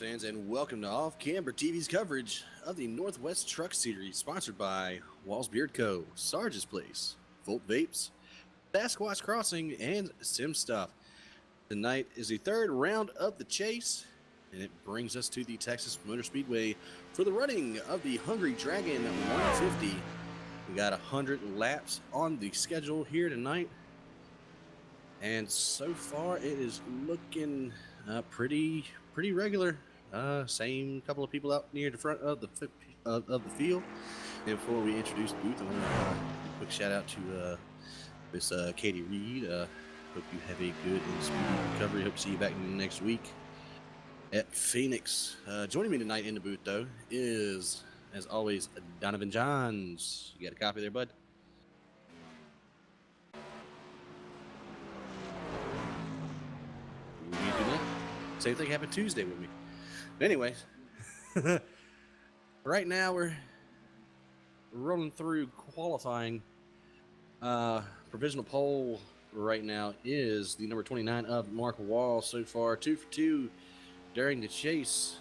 fans, and welcome to Off Camber TV's coverage of the Northwest Truck Series, sponsored by Walls Beard Co., Sarge's Place, Volt Vapes, Sasquatch Crossing, and Sim Stuff. Tonight is the third round of the chase, and it brings us to the Texas Motor Speedway for the running of the Hungry Dragon 150. We got 100 laps on the schedule here tonight, and so far it is looking pretty regular. Same couple of people out near the front of the field. And before we introduce the booth, I want to quick shout out to Miss Katie Reed. Hope you have a good and speedy recovery. Hope to see you back next week at Phoenix. Joining me tonight in the booth, though, is, as always, Donovan Johns. You got a copy there, bud? You do not. Same thing happened Tuesday with me. But anyways, right now we're rolling through qualifying. Provisional pole right now is the number 29 of Mark Wall. So far, 2 for 2 during the chase.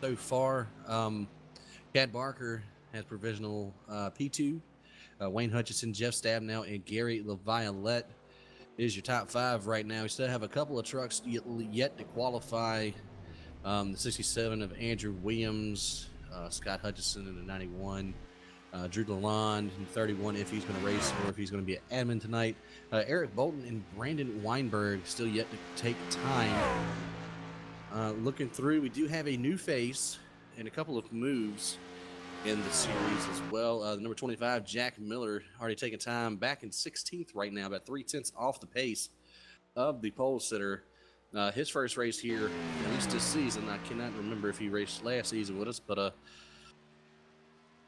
So far, Chad Barker has provisional P2. Wayne Hutchinson, Jeff Stabnow, and Gary LaViolette is your top 5 right now. We still have a couple of trucks yet to qualify. The 67 of Andrew Williams, Scott Hutchison in the 91, Drew Lalonde in 31 if he's going to race or if he's going to be at admin tonight. Eric Bolton and Brandon Weinberg still yet to take time. Looking through, we do have a new face and a couple of moves in the series as well. The number 25, Jack Miller, already taking time, back in 16th right now, about 0.3 off the pace of the pole sitter. His first race here, at least this season. I cannot remember if he raced last season with us, but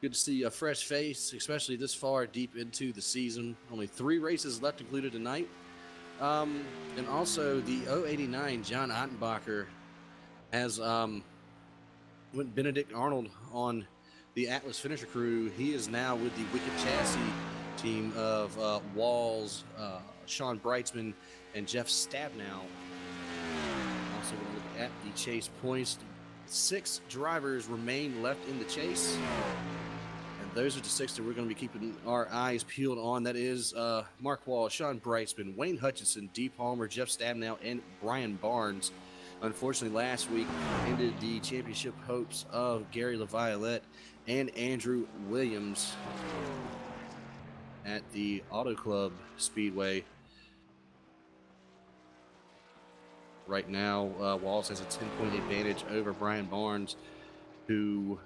good to see a fresh face, especially this far deep into the season. Only 3 races left included tonight. And also the 089, John Ottenbacher, has went Benedict Arnold on the Atlas Finisher crew. He is now with the Wicked Chassis team of Walls, Sean Breitzman, and Jeff Stabnow. Also going to look at the chase points. 6 drivers remain left in the chase. And those are the 6 that we're going to be keeping our eyes peeled on. That is Mark Wall, Sean Breitzman, Wayne Hutchinson, Dee Palmer, Jeff Stabnow, and Brian Barnes. Unfortunately, last week ended the championship hopes of Gary LaViolette and Andrew Williams at the Auto Club Speedway. Right now, Walls has a 10-point advantage over Brian Barnes, who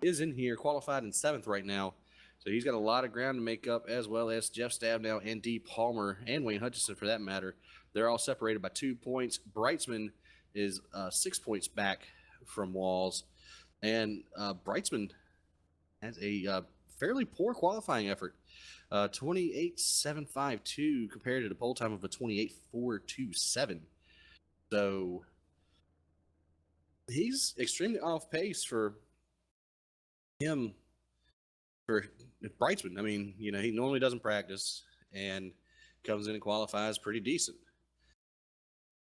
is in here, qualified in 7th right now. So he's got a lot of ground to make up, as well as Jeff Stabnow and Dee Palmer and Wayne Hutchinson for that matter. They're all separated by 2 points. Breitzman is 6 points back from Walls. And Breitzman has a fairly poor qualifying effort. 28.752 compared to the pole time of a 28.427. So he's extremely off pace for him. For Breitzman, I mean, you know, he normally doesn't practice and comes in and qualifies pretty decent.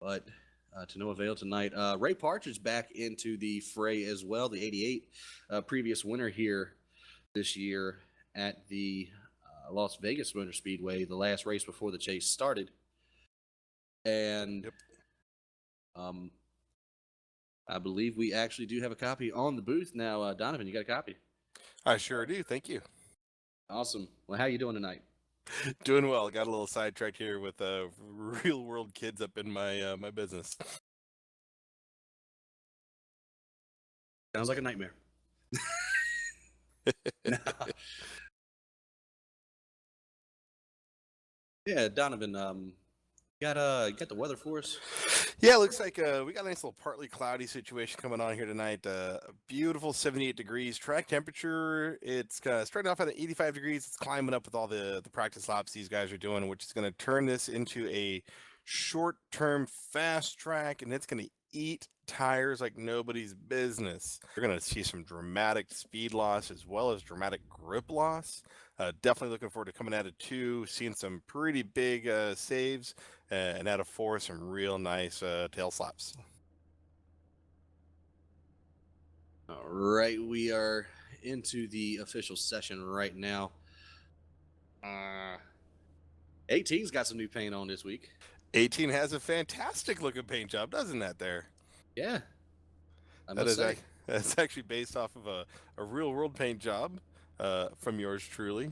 But to no avail tonight. Ray Partridge back into the fray as well, the 88 previous winner here this year at the Las Vegas Motor Speedway, the last race before the chase started. And I believe we actually do have a copy on the booth now. Donovan, you got a copy? I sure do. Thank you. Awesome. Well, how you doing tonight? Doing well. Got a little sidetracked here with real world kids up in my my business. Sounds like a nightmare. Yeah, Donovan, you got the weather for us? Yeah, it looks like we got a nice little partly cloudy situation coming on here tonight. A beautiful 78 degrees. Track temperature, it's starting off at 85 degrees. It's climbing up with all the practice laps these guys are doing, which is going to turn this into a short-term fast track, and it's going to eat tires like nobody's business. You're going to see some dramatic speed loss as well as dramatic grip loss. Definitely looking forward to coming out of 2, seeing some pretty big saves, and out of 4, some real nice tail slaps. All right, we are into the official session right now. 18's got some new paint on this week. 18 has a fantastic looking paint job, doesn't that there? Yeah, I That must is say. that's actually based off of a real world paint job from yours truly.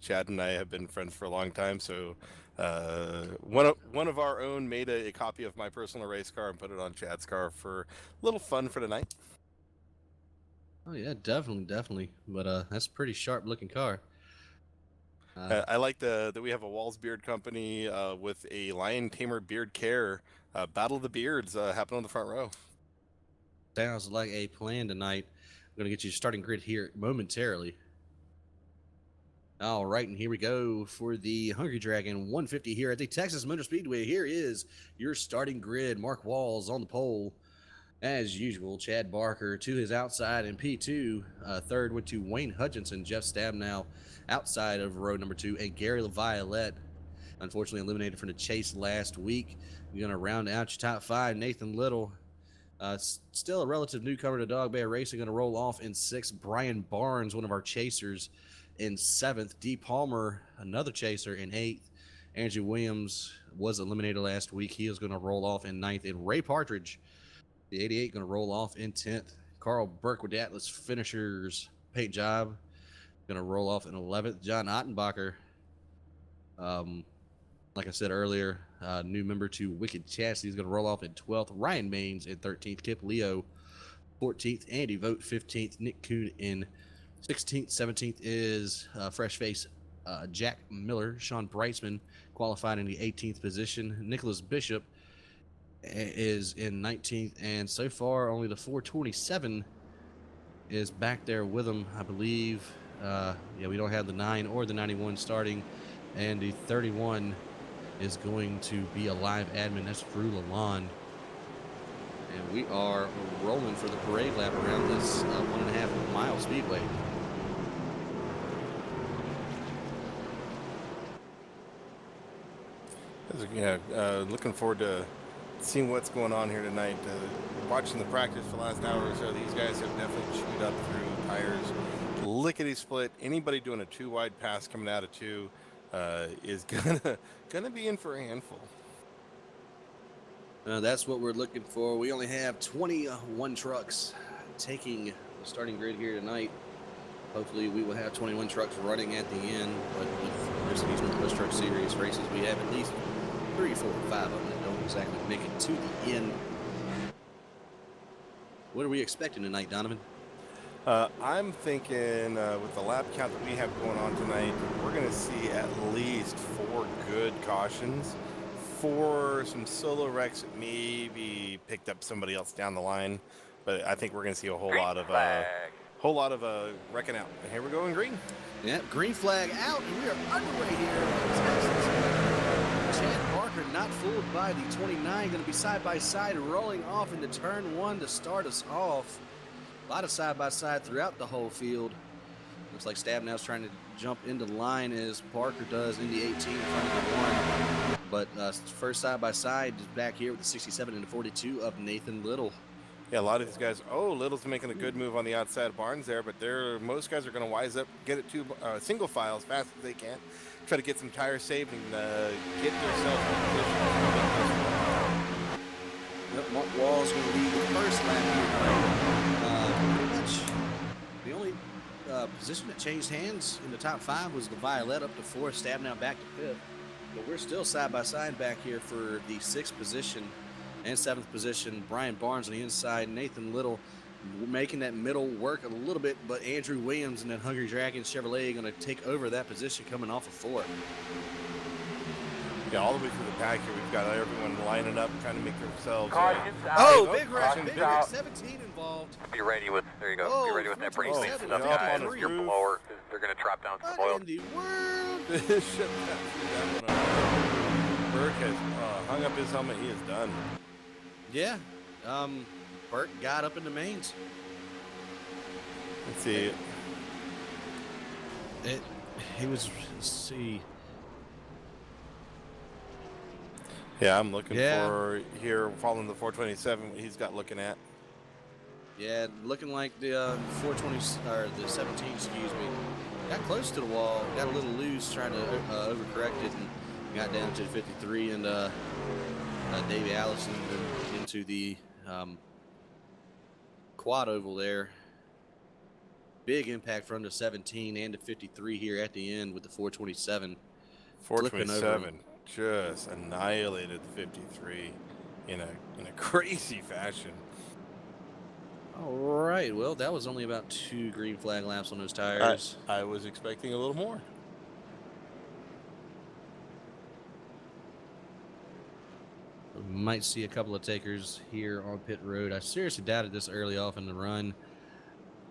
Chad and I have been friends for a long time, so one of our own made a copy of my personal race car and put it on Chad's car for a little fun for tonight. Oh yeah, definitely. But that's a pretty sharp looking car. I like that we have a Walls Beard Company with a Lion Tamer Beard Care Battle of the Beards happening on the front row. Sounds like a plan tonight. I'm going to get you starting grid here momentarily. All right, and here we go for the Hungry Dragon 150 here at the Texas Motor Speedway. Here is your starting grid. Mark Walls on the pole. As usual, Chad Barker to his outside in P2. Third went to Wayne Hutchinson. Jeff Stabnow outside of row number 2. And Gary LaViolette, unfortunately eliminated from the chase last week. You're going to round out your top 5. Nathan Little, still a relative newcomer to Dog Bear Racing, going to roll off in 6th. Brian Barnes, one of our chasers, in 7th. D. Palmer, another chaser, in 8th. Andrew Williams was eliminated last week. He is going to roll off in 9th. And Ray Partridge, the 88, going to roll off in 10th. Carl Burke with the Atlas Finishers paint job, going to roll off in 11th. John Ottenbacher, like I said earlier, new member to Wicked Chassis, is going to roll off in 12th. Ryan Maines in 13th. Kip Leo 14th. Andy Vogt 15th. Nick Kuhn in 16th. 17th is fresh face Jack Miller. Sean Breitzman qualified in the 18th position. Nicholas Bishop is in 19th, and so far only the 427 is back there with him, I believe. We don't have the 9 or the 91 starting, and the 31 is going to be a live admin. That's Drew Lalonde. And we are rolling for the parade lap around this 1.5 mile speedway. Yeah, looking forward to seeing what's going on here tonight. Watching the practice for the last hour or so, these guys have definitely chewed up through tires, lickety split. Anybody doing a 2 wide pass coming out of 2 is gonna be in for a handful. That's what we're looking for. We only have 21 trucks taking the starting grid here tonight. Hopefully we will have 21 trucks running at the end, but with these Northwest Truck Series races, we have at least 3, 4, 5 of them that don't exactly make it to the end. What are we expecting tonight, Donovan? I'm thinking with the lap count that we have going on tonight, we're going to see at least 4 good cautions, 4 some solo wrecks that maybe picked up somebody else down the line, but I think we're going to see a whole lot of wrecking out. And here we go in green. Yep, green flag out, and we are underway here. Chad Barker not fooled by the 29, going to be side by side rolling off into turn 1 to start us off. A lot of side by side throughout the whole field. Looks like Stabnow's trying to jump into the line as Barker does in the 18 in front of the 1. But first side by side is back here with the 67 and the 42 of Nathan Little. Yeah, a lot of these guys. Oh, Little's making a good move on the outside of Barnes there, but most guys are going to wise up, get it to single file as fast as they can, try to get some tires saved and get themselves in position. Yep, Mark Wall's going to lead the first lap here. Pretty much the only position that changed hands in the top 5 was the Violet up to 4th, Stabnow back to 5th. But we're still side by side back here for the 6th position and 7th position. Brian Barnes on the inside, Nathan Little making that middle work a little bit, but Andrew Williams and that Hungry Dragon Chevrolet going to take over that position coming off of 4. Yeah, all the way through the pack here, we've got everyone lining up, trying to make themselves. Big wreck, 17 involved. Be ready with, there you go, be ready with that brace stuff, guys. Your blower, they're going to drop down some oil. What in the world? Shut that one up. Burke has hung up his helmet. He is done. Yeah, Burt got up in the mains. Let's see. He was, let's see. Yeah, I'm looking Yeah. for here following the 427. What he's got looking at. Yeah, looking like the 420 or the 17, excuse me. Got close to the wall, got a little loose, trying to overcorrect it, and got down to the 53. And Davey Allison into the quad oval there. Big impact from the 17 and the 53 here at the end with the 427. 427 just annihilated the 53 in a crazy fashion. All right, well, that was only about 2 green flag laps on those tires. I was expecting a little more. We might see a couple of takers here on pit road. I seriously doubted this early off in the run,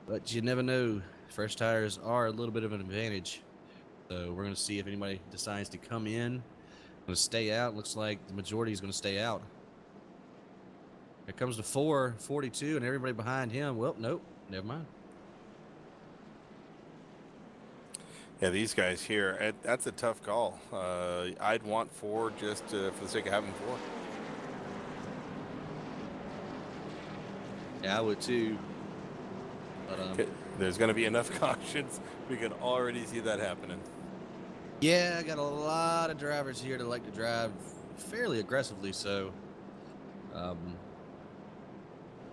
but you never know. Fresh tires are a little bit of an advantage. So we're going to see if anybody decides to come in. Going to stay out. Looks like the majority is going to stay out. Here comes the 442 and everybody behind him. Well, nope, never mind. Yeah, these guys here, that's a tough call. I'd want 4 just for the sake of having 4. Yeah, I would too. But there's going to be enough cautions. We can already see that happening. yeah, I got a lot of drivers here that like to drive fairly aggressively, so I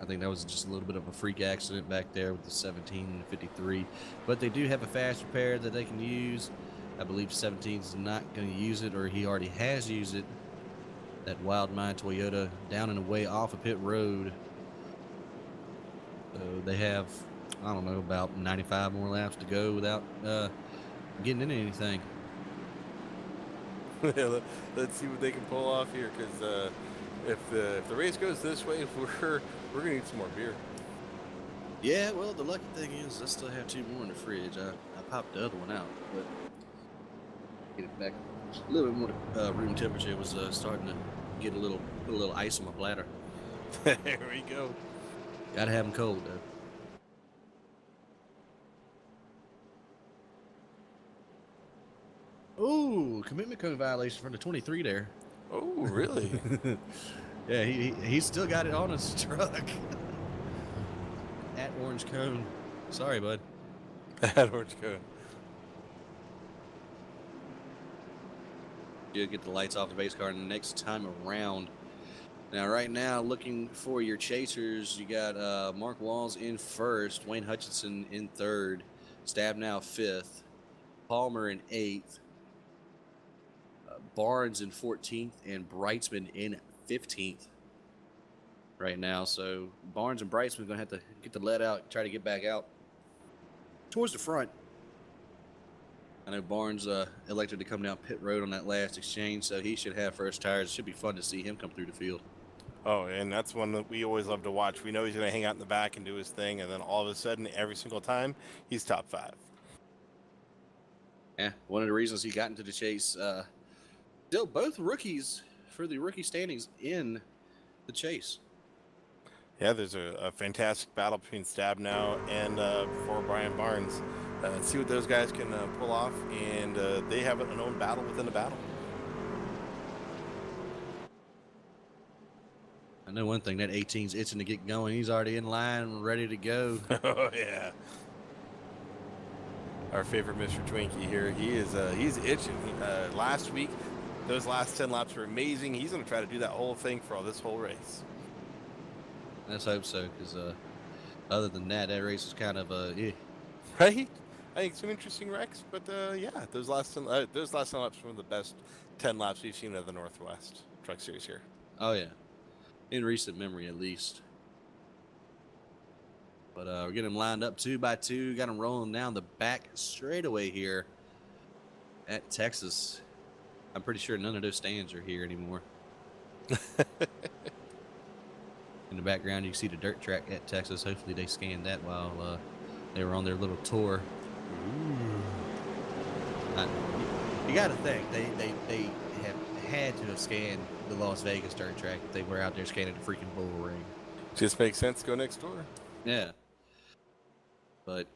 think that was just a little bit of a freak accident back there with the 17 and 53. But they do have a fast repair that they can use. I believe 17 is not going to use it, or he already has used it. That Wild Mind Toyota down and away off of pit road. So they have, I don't know, about 95 more laps to go without getting into anything. Let's see what they can pull off here, because if the race goes this way, we're gonna need some more beer. Yeah, well, the lucky thing is I still have 2 more in the fridge. I popped the other one out, but get it back a little bit more room temperature. It was starting to get a little ice on my bladder. There we go. Gotta have them cold though. Ooh, commitment code violation from the 23 there. Oh, really? Yeah, he still got it on his truck. At Orange Cone. Sorry, bud. At Orange Cone. You'll get the lights off the base car next time around. Now, right now, looking for your chasers, you got Mark Walls in first, Wayne Hutchinson in third, Stabnow 5th, Palmer in 8th, Barnes in 14th, and Brightsman in 15th right now. So Barnes and Brightsman are going to have to get the let out, try to get back out towards the front. I know Barnes elected to come down pit road on that last exchange, so he should have first tires. It should be fun to see him come through the field. Oh, and that's one that we always love to watch. We know he's going to hang out in the back and do his thing, and then all of a sudden, every single time, he's top 5. Yeah, one of the reasons he got into the chase. Still both rookies for the rookie standings in the chase. Yeah, there's a fantastic battle between Stabnow and for Brian Barnes. See what those guys can pull off, and they have an own battle within a battle. I know one thing, that 18's itching to get going. He's already in line and ready to go. Oh, yeah. Our favorite Mr. Twinkie here. He's itching. Last week, those last 10 laps were amazing. He's going to try to do that whole thing for this whole race. Let's hope so, because other than that, that race was kind of Right? I think some interesting wrecks, but yeah, those last 10 laps were one of the best 10 laps we've seen of the Northwest Truck Series here. Oh, yeah. In recent memory, at least. But we're getting them lined up 2 by 2. Got them rolling down the back straightaway here at Texas. I'm pretty sure none of those stands are here anymore. In the background, you can see the dirt track at Texas. Hopefully they scanned that while they were on their little tour. You got to think, they have had to have scanned the Las Vegas dirt track if they were out there scanning the freaking bull ring. Just makes sense. Go next door. Yeah. But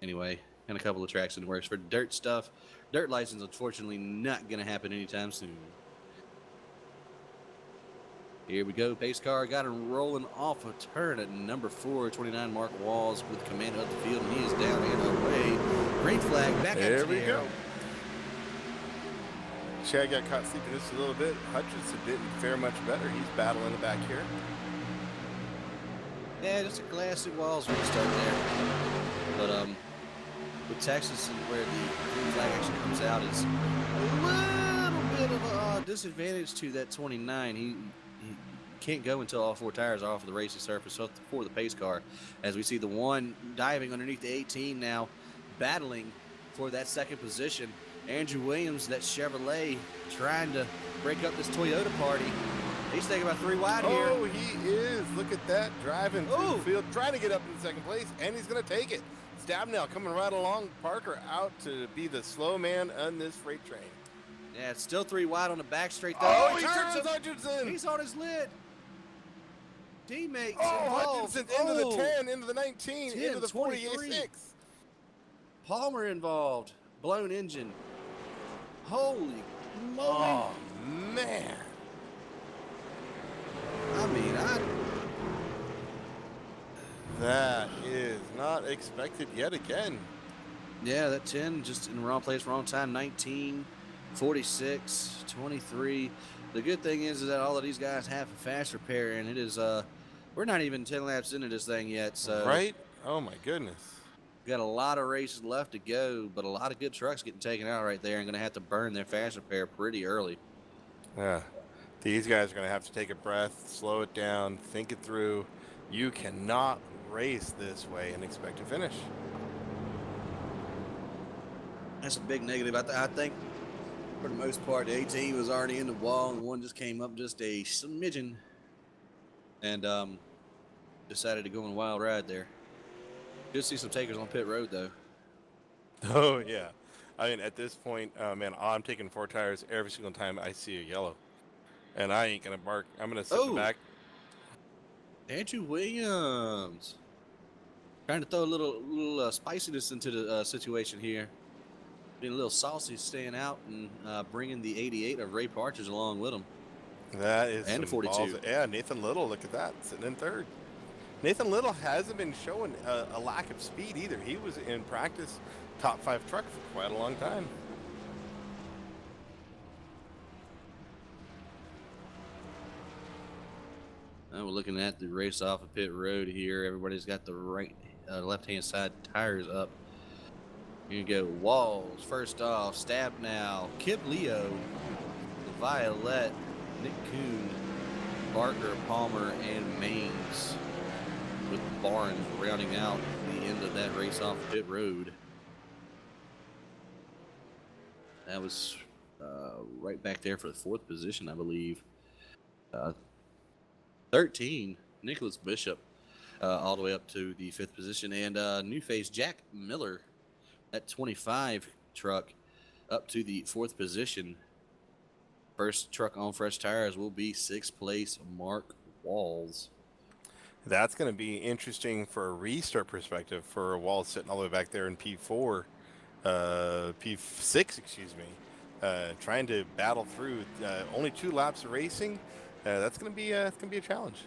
anyway, and a couple of tracks in the works for dirt stuff. Dirt license, unfortunately, not going to happen anytime soon. Here we go. Pace car got him rolling off a turn at number 4, 29 Mark Walls with command of the field, and he is down and away. Green flag back up to There the we go. arrow. Chad got caught sleeping just a little bit. Hutchinson didn't fare much better. He's battling the back here. Yeah, just a classic Walls restart there. But with Texas and where the green flag actually comes out is a little bit of a disadvantage to that 29. He can't go until all 4 tires are off of the racing surface for the pace car. As we see the one diving underneath the 18 now, battling for that second position. Andrew Williams, that Chevrolet, trying to break up this Toyota party. He's taking about 3 wide here. Oh, he is. Look at that. Driving through the field, trying to get up in second place, and he's going to take it. Stabnell coming right along. Parker out to be the slow man on this freight train. Yeah, it's still 3 wide on the back straight. Oh, he turns Hutchinson. He's on his lid. Teammates involved. Hutchinson into the 10, into the 10, 19, into the 46. Palmer involved. Blown engine. Holy moly. Oh, man. I mean, That is not expected yet again. Yeah, that 10 just in the wrong place, wrong time. 19, 46, 23. The good thing is that all of these guys have a fast repair, and it is, we're not even 10 laps into this thing yet. So Right? Oh, my goodness. got a lot of races left to go, but a lot of good trucks getting taken out right there and going to have to burn their fast repair pretty early. Yeah. These guys are going to have to take a breath, slow it down, think it through. You cannot race this way and expect to finish. That's a big negative. I think for the most part, the 18 was already in the wall, and one just came up just a smidgen and decided to go on a wild ride there. Good to see some takers on pit road, though. Oh, yeah. I mean, at this point, man, I'm taking 4 tires every single time I see a yellow. And I ain't going to bark. I'm going to sit in the back. Andrew Williams. Trying to throw a little spiciness into the situation here. Being a little saucy, staying out and bringing the 88 of Ray Partridge along with him. That is and the 42. Balls. Yeah, Nathan Little, look at that, sitting in 3rd. Nathan Little hasn't been showing a lack of speed either. He was in practice top 5 truck for quite a long time. We're looking at the race off of pit road here. Everybody's got the right, left-hand side tires up. Here you go. Walls, first off. Stab now. Kip Leo, Violet, Nick Kuhn, Barker, Palmer, and Maines, with Barnes rounding out the end of that race off pit road. That was right back there for the 4th position, I believe. 13, Nicholas Bishop, all the way up to the 5th position. And new face Jack Miller, that 25 truck, up to the 4th position. First truck on fresh tires will be 6th place Mark Walls. That's going to be interesting for a restart perspective for Walls sitting all the way back there in P4, P6, excuse me, trying to battle through only 2 laps of racing. That's going to be a challenge.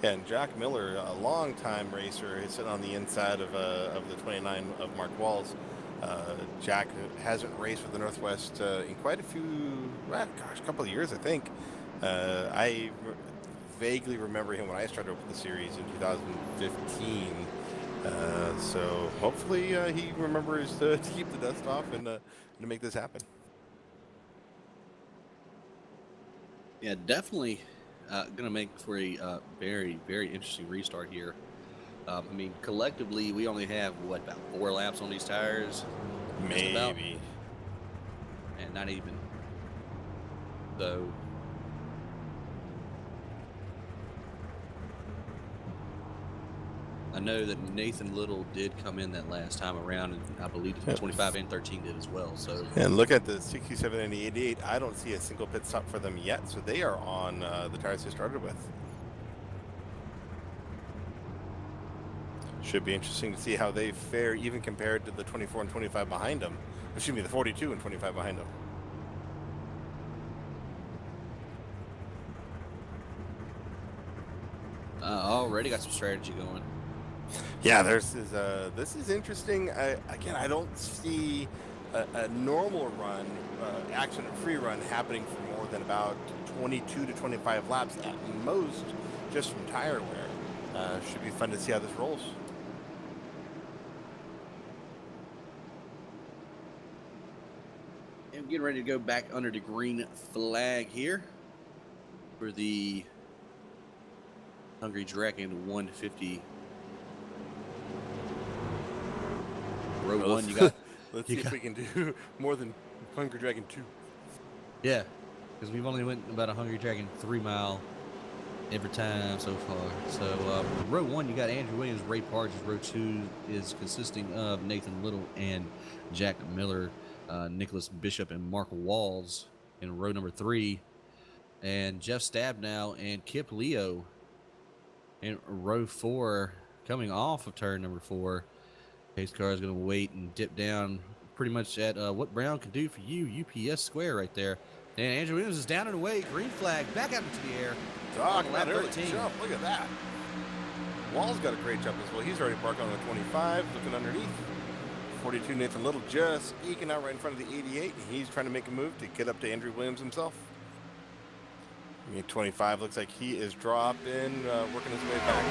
And Jack Miller, a long-time racer, is sitting on the inside of the 29 of Mark Walls. Jack hasn't raced with the Northwest in quite a few, couple of years, I think. I vaguely remember him when I started with the series in 2015. So hopefully he remembers to keep the dust off and to make this happen. Yeah, definitely going to make for a very, very interesting restart here. I mean, collectively, we only have, about 4 laps on these tires? Maybe. And not even. So, know that Nathan Little did come in that last time around, and I believe the 25 and 13 did as well. So, and look at the 67 and the 88. I don't see a single pit stop for them yet, so they are on the tires they started with. Should be interesting to see how they fare, even compared to the 24 and 25 behind them. Excuse me, the 42 and 25 behind them. already got some strategy going. Yeah, this is interesting. Again, I don't see a normal run, accident-free run, happening for more than about 22 to 25 laps at most, just from tire wear. Should be fun to see how this rolls. And getting ready to go back under the green flag here for the Hungry Dragon 150. Row 1, you got. Let's see if we can do more than Hungry Dragon 2. Yeah, because we've only went about a Hungry Dragon 3 mile every time so far. So row 1, you got Andrew Williams, Ray Parges. Row 2 is consisting of Nathan Little and Jack Miller, Nicholas Bishop and Mark Walls in row number 3, and Jeff Stabnow and Kip Leo in row 4, coming off of turn number 4. Pace car is going to wait and dip down pretty much at what Brown can do for you, UPS square right there. And Andrew Williams is down and away. Green flag back out into the air. Talk about early jump. Look at that. Wall's got a great jump as well. He's already parked on the 25, looking underneath. 42 Nathan Little just eking out right in front of the 88. He's trying to make a move to get up to Andrew Williams himself. 25 looks like he is dropping, working his way back.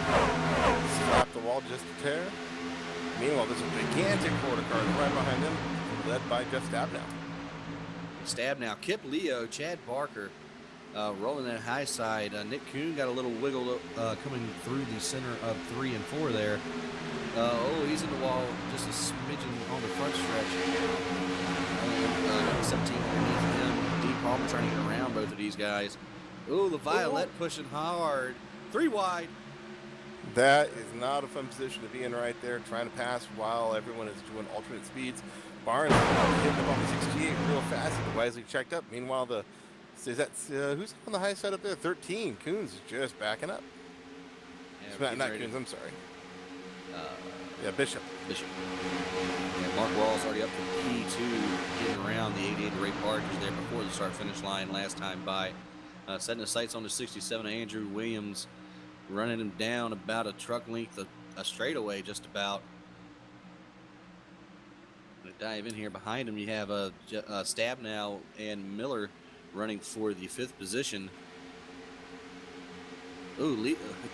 Slap the wall just a tear. Meanwhile, there's a gigantic quarter car right behind him, led by Jeff Stabnow. Stabnow, Kip Leo, Chad Barker rolling that high side. Nick Kuhn got a little wiggle coming through the center of 3 and 4 there. He's in the wall just a smidgen on the front stretch. 17 underneath him. Dean Palmer trying to get around both of these guys. Oh, the Violet pushing hard. 3 wide. That is not a fun position to be in right there, trying to pass while everyone is doing alternate speeds. Barnes hitting up on the 68 real fast and wisely checked up. Meanwhile, who's on the high side up there? 13. Coons is just backing up. Yeah, not Coons, I'm sorry. Bishop. Yeah, Mark Wall's already up to P2, getting around the 88 Ray Parges there before the start-finish line last time by. Setting his sights on the 67 Andrew Williams, running him down about a truck length, a straightaway just about. Gonna dive in here. Behind him, you have Stabnow and Miller running for the 5th position. Oh,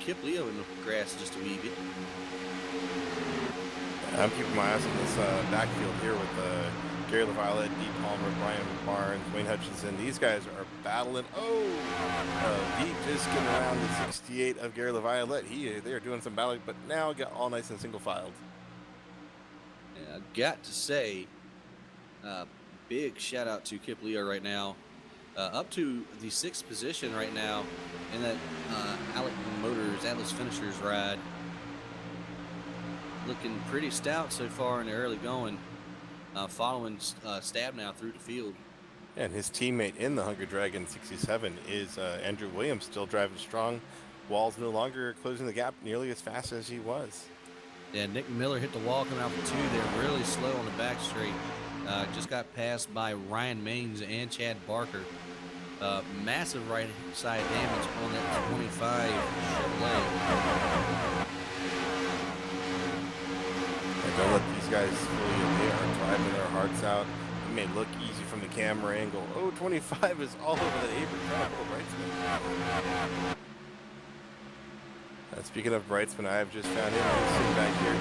Kip Leo in the grass just a wee bit. I'm keeping my eyes on this backfield here with Gary LaViolette, Deep Palmer, Brian Barnes, Wayne Hutchinson. These guys are battling. Deep just getting around the 68 of Gary LaViolette. They are doing some battling, but now got all nice and single filed. Yeah, I've got to say, big shout out to Kip Leo right now. Up to the 6th position right now in that Atlas Finishers ride. Looking pretty stout so far in the early going, following Stabnow through the field. And his teammate in the Hungry Dragon 67 is Andrew Williams, still driving strong. Wall's no longer closing the gap nearly as fast as he was. Yeah, Nick Miller hit the wall coming out for 2 there, really slow on the back straight. Just got passed by Ryan Maines and Chad Barker. Massive right side damage on that 25 Chevrolet. Don't let these guys fool you. They are driving their hearts out. It may look easy from the camera angle. 25 is all over the apron. Brightsman. Speaking of Brightsman, I have just found him sitting back here in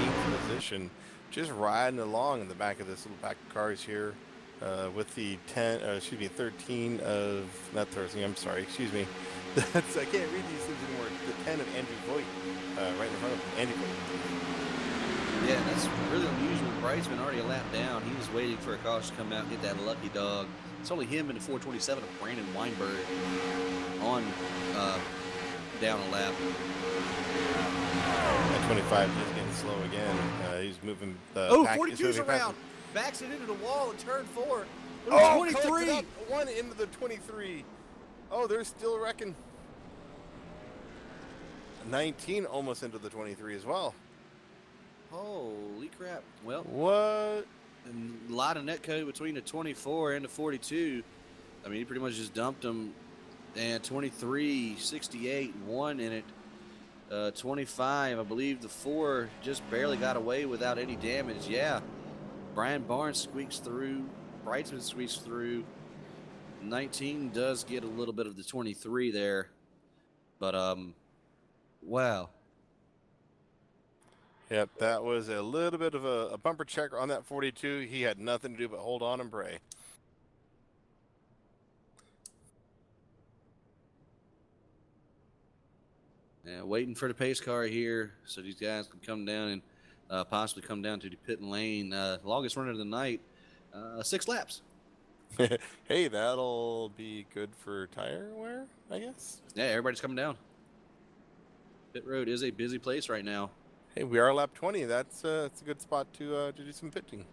18th position, just riding along in the back of this little pack of cars here with the 13 of, not 13, I'm sorry, excuse me. I can't read these things anymore. The 10 of Andrew Voigt, right in front of him, Andy Voigt. Yeah, that's really unusual. Brightsman already a lap down. He was waiting for a caution to come out and get that lucky dog. It's only him and the 427 of Brandon Weinberg on down a lap. At 25, he's getting slow again. He's moving the Oh, pack. 42's around. Backs it into the wall in turn 4. Oh, 23. One into the 23. Oh, they're still wrecking. 19 almost into the 23 as well. Holy crap. Well, what? And a lot of netcode between the 24 and the 42. I mean, he pretty much just dumped them. And 23, 68, 1 in it. 25, I believe the 4 just barely got away without any damage. Yeah. Brian Barnes squeaks through. Brightsman squeaks through. 19 does get a little bit of the 23 there. But, wow. Yep, that was a little bit of a bumper checker on that 42. He had nothing to do but hold on and pray. Yeah, waiting for the pace car here so these guys can come down and possibly come down to the pit lane. Longest run of the night, 6 laps. Hey, that'll be good for tire wear, I guess. Yeah, everybody's coming down. Pit road is a busy place right now. Hey, we are lap 20. That's a good spot to do some pitching.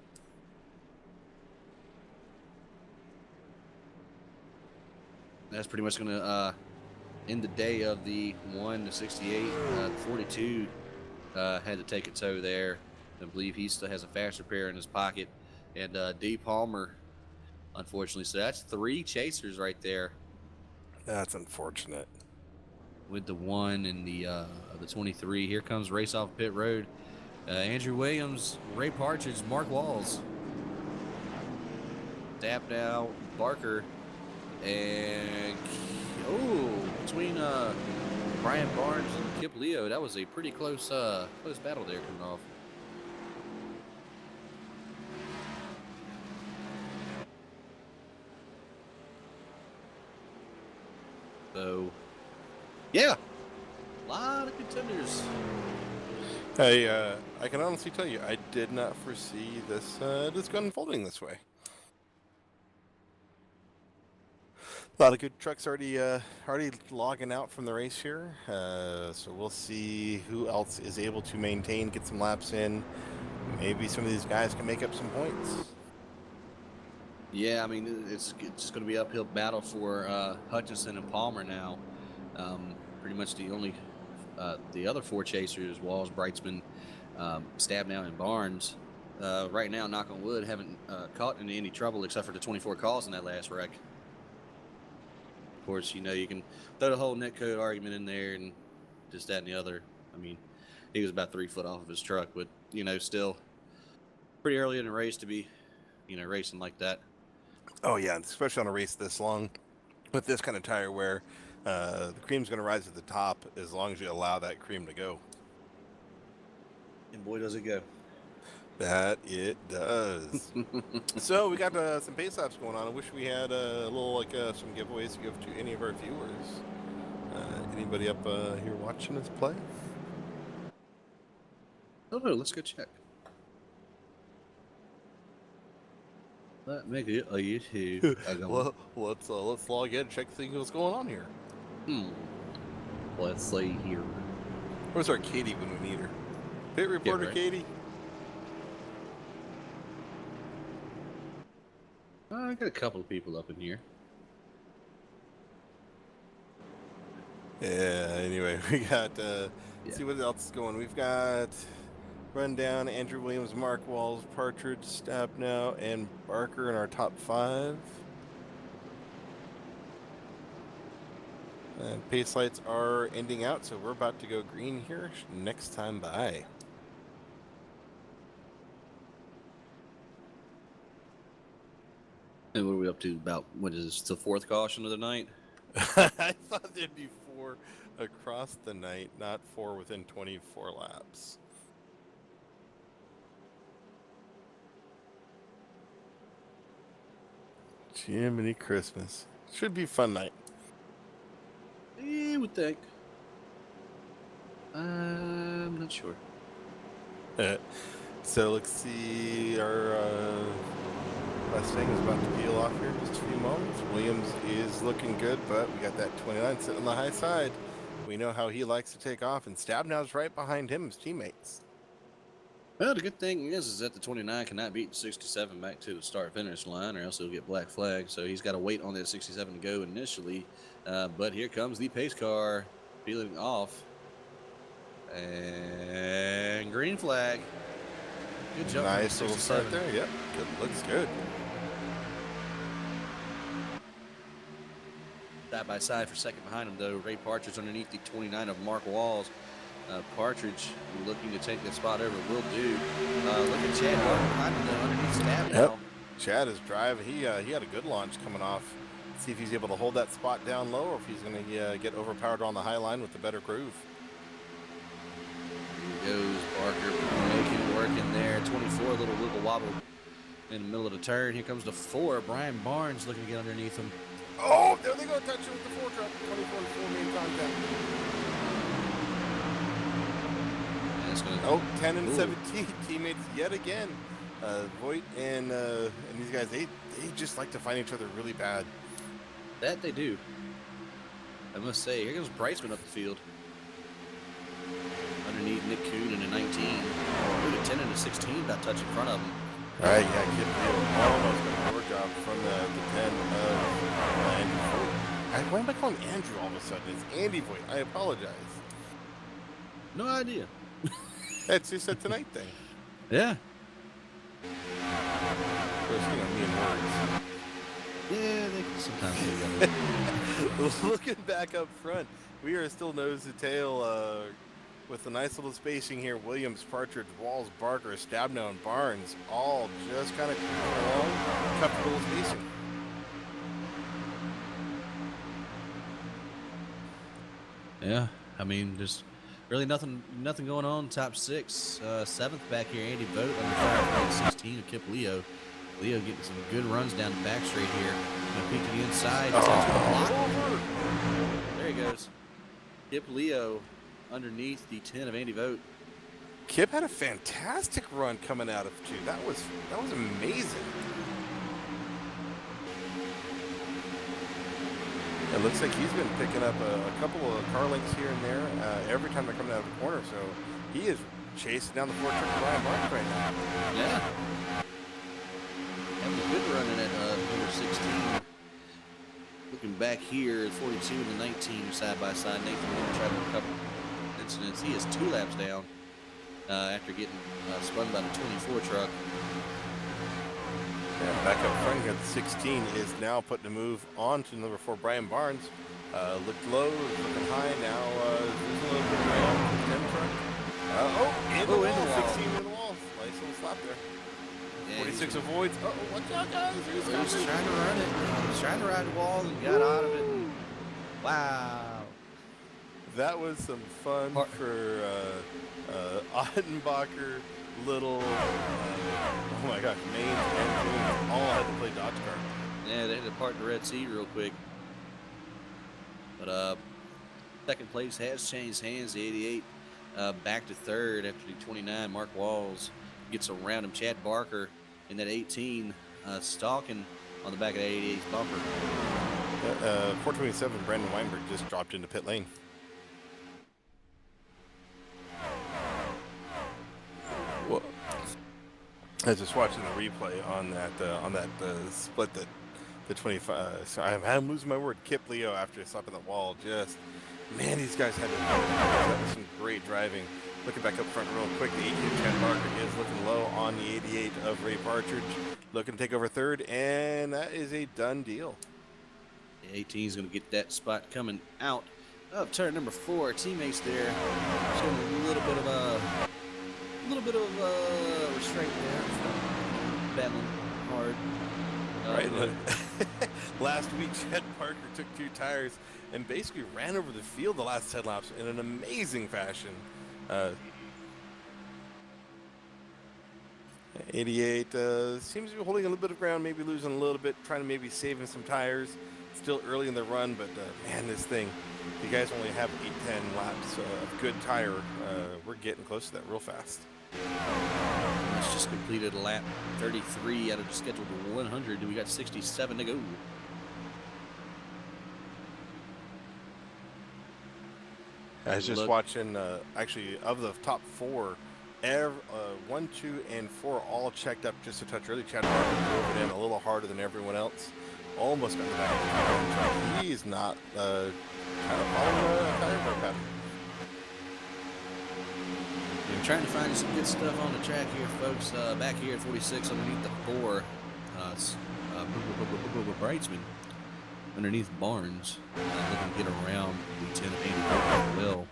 That's pretty much going to end the day of the 1 to 68. 42 had to take a tow there. I believe he still has a faster pair in his pocket. And D. Palmer, unfortunately. So that's 3 chasers right there. That's unfortunate. With the 1 and the 23. Here comes race off pit road. Andrew Williams, Ray Partridge, Mark Walls. Tap now, Barker, and between Brian Barnes and Kip Leo, that was a pretty close battle there coming off. So, yeah, a lot of contenders. Hey, I can honestly tell you, I did not foresee this unfolding this way. A lot of good trucks already logging out from the race here. So we'll see who else is able to maintain, get some laps in. Maybe some of these guys can make up some points. Yeah, I mean, it's just going to be an uphill battle for Hutchinson and Palmer now. Pretty much the only the other 4 chasers, Walls, Brightsman, Stabnow, and Barnes, right now, knock on wood, haven't caught in any trouble except for the 24 calls in that last wreck. Of course, you can throw the whole netcode argument in there and this, that, and the other. I mean, he was about 3 foot off of his truck, but, still pretty early in the race to be, racing like that. Oh, yeah, especially on a race this long with this kind of tire wear. The cream's going to rise at the top as long as you allow that cream to go. And boy, does it go. That it does. So we got some pace laps going on. I wish we had a little some giveaways to give to any of our viewers. Anybody up here watching us play? Oh no, let's go check. Let me get a YouTube. Well, let's log in and check see what's going on here. Let's see here. Where's our Katie when we need her? Pit reporter Katie. I got a couple of people up in here. Yeah, anyway, we got, see what else is going. We've got Rundown, Andrew Williams, Mark Walls, Partridge, Stabnow, and Barker in our top 5. And pace lights are ending out, so we're about to go green here next time by. And what are we up to? About, what is this, the 4th caution of the night? I thought there'd be 4 across the night, not 4 within 24 laps. Jiminy Christmas. Should be a fun night. You would think. I'm not sure. So let's see, our Mustang is about to peel off here in just a few moments. Williams is looking good, but we got that 29 sitting on the high side. We know how he likes to take off, and Stabnow's right behind him, his teammates. Well, the good thing is that the 29 cannot beat the 67 back to the start-finish line, or else he'll get black flag. So he's got to wait on that 67 to go initially. But here comes the pace car, peeling off. And green flag. Good jump. Nice little start there. Yep, good. Looks good. Side by side for second behind him, though. Ray Partridge underneath the 29 of Mark Walls. Partridge looking to take that spot over. Will do. Look at Chad Barker behind him, though, underneath Stab now. Yep. Chad is driving. He had a good launch coming off. See if he's able to hold that spot down low, or if he's going to get overpowered on the high line with the better groove. Here goes Barker, making it work in there. 24, a little wiggle wobble in the middle of the turn. Here comes the 4. Brian Barnes looking to get underneath him. Oh, there they go, touching with the 4 truck. 24 and 4 main contact. Oh, 10 and 17 teammates yet again. Voigt and these guys, they just like to find each other really bad. That they do. I must say, here comes Bryceman up the field. Underneath Nick Kuhn in a 19. With a 10 and a 16 about touch in front of him. All right, yeah, Kid Leo almost got a door job from the 10 of Andy Voigt. Why am I calling Andrew all of a sudden? It's Andy Voigt. I apologize. No idea. That's just a tonight thing. Yeah. Of course, you know, me and words. Yeah, they can sometimes do that. Looking back up front, we are still nose to tail with a nice little spacing here. Williams, Partridge, Walls, Barker, Stabnow, and Barnes all just kind of along, comfortable spacing. Yeah, I mean, there's really nothing going on. Top 6, 7th back here, Andy Vogt under fire, 16 of Kip Leo. Leo getting some good runs down the back straight here. Peek to the inside. There he goes. Kip Leo underneath the 10 of Andy Vogt. Kip had a fantastic run coming out of 2. That was amazing. It looks like he's been picking up a couple of car links here and there every time they're coming out of the corner. So he is chasing down the 4 truck of Brian Mark right now. Yeah. Having a good run in at number 16. Looking back here, 42 and the 19 side by side. Nathan Miller tried a couple incidents. He is 2 laps down after getting spun by the 24 truck. Yeah, back up front here, the 16 is now putting a move on to number 4, Brian Barnes. Looked low, looking high, now losing a little bit of ground to the 10 truck. In the wall, 16 in the wall. Nice little slap there. Yeah, 46 avoids. Watch out, guys. He's trying to run it. He's trying to ride the wall and got out of it. And, wow. That was some fun for Ottenbacher, Little, oh my gosh, Maine and Boone all had to play dodge car. Yeah, they had to part the Red Sea real quick. But second place has changed hands. The 88 back to third after the 29. Mark Walls gets around him. Chad Barker in that 18 stalking on the back of that 88's bumper. 427, Brandon Weinberg just dropped into pit lane. Well, I was just watching the replay on that split that the 25. So I'm losing my word. Kip Leo after slapping the wall. Just man, these guys had that was some great driving. Looking back up front real quick, the 18 Chad Barker is looking low on the 88 of Ray Partridge, looking to take over third, and that is a done deal. The 18 is going to get that spot coming out of turn number 4. Teammates there showing a little bit of restraint there from battling hard. Right. Last week, Chad Parker took 2 tires and basically ran over the field the last 10 laps in an amazing fashion. 88 seems to be holding a little bit of ground, maybe losing a little bit, trying to maybe saving some tires. Still early in the run, but man, this thing, you guys only have 8-10 laps of good tire. We're getting close to that real fast. It's just completed lap 33 out of the scheduled 100. We got 67 to go. I was just Look, watching, actually, of the top 4, 1, 2, and 4 all checked up just a touch early. Chad Barker drove it in a little harder than everyone else. Almost got the back of the car. He's not kind of following a tire wear pattern. we're trying to find you some good stuff on the track here, folks. Back here at 46 underneath the 4. Brightsman underneath Barnes. Looking to get around Lieutenant Andy Vogt as well.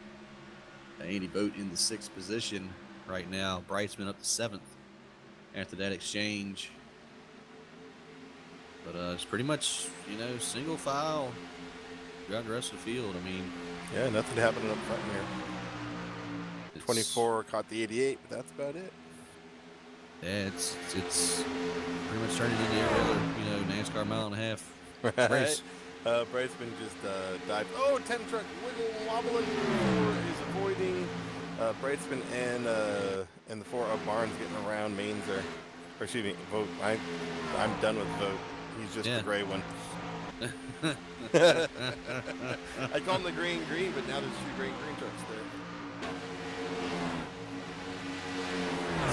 Andy Vogt in the 6th position right now. Brightsman up to 7th after that exchange. But it's pretty much, single file throughout the rest of the field. I mean, Yeah, nothing happening up front here. it's 24 caught the 88, but that's about it. Yeah, it's pretty much turning into every other, NASCAR mile and a half race. Brightsman just dived. Oh, 10 truck wiggle wobbling. 4 is avoiding. Brightsman and the 4 of Barnes getting around. Mains are, or excuse me, Vogt. I'm done with Vogt. He's just the gray one. I call him the green, but now there's 2 green trucks there.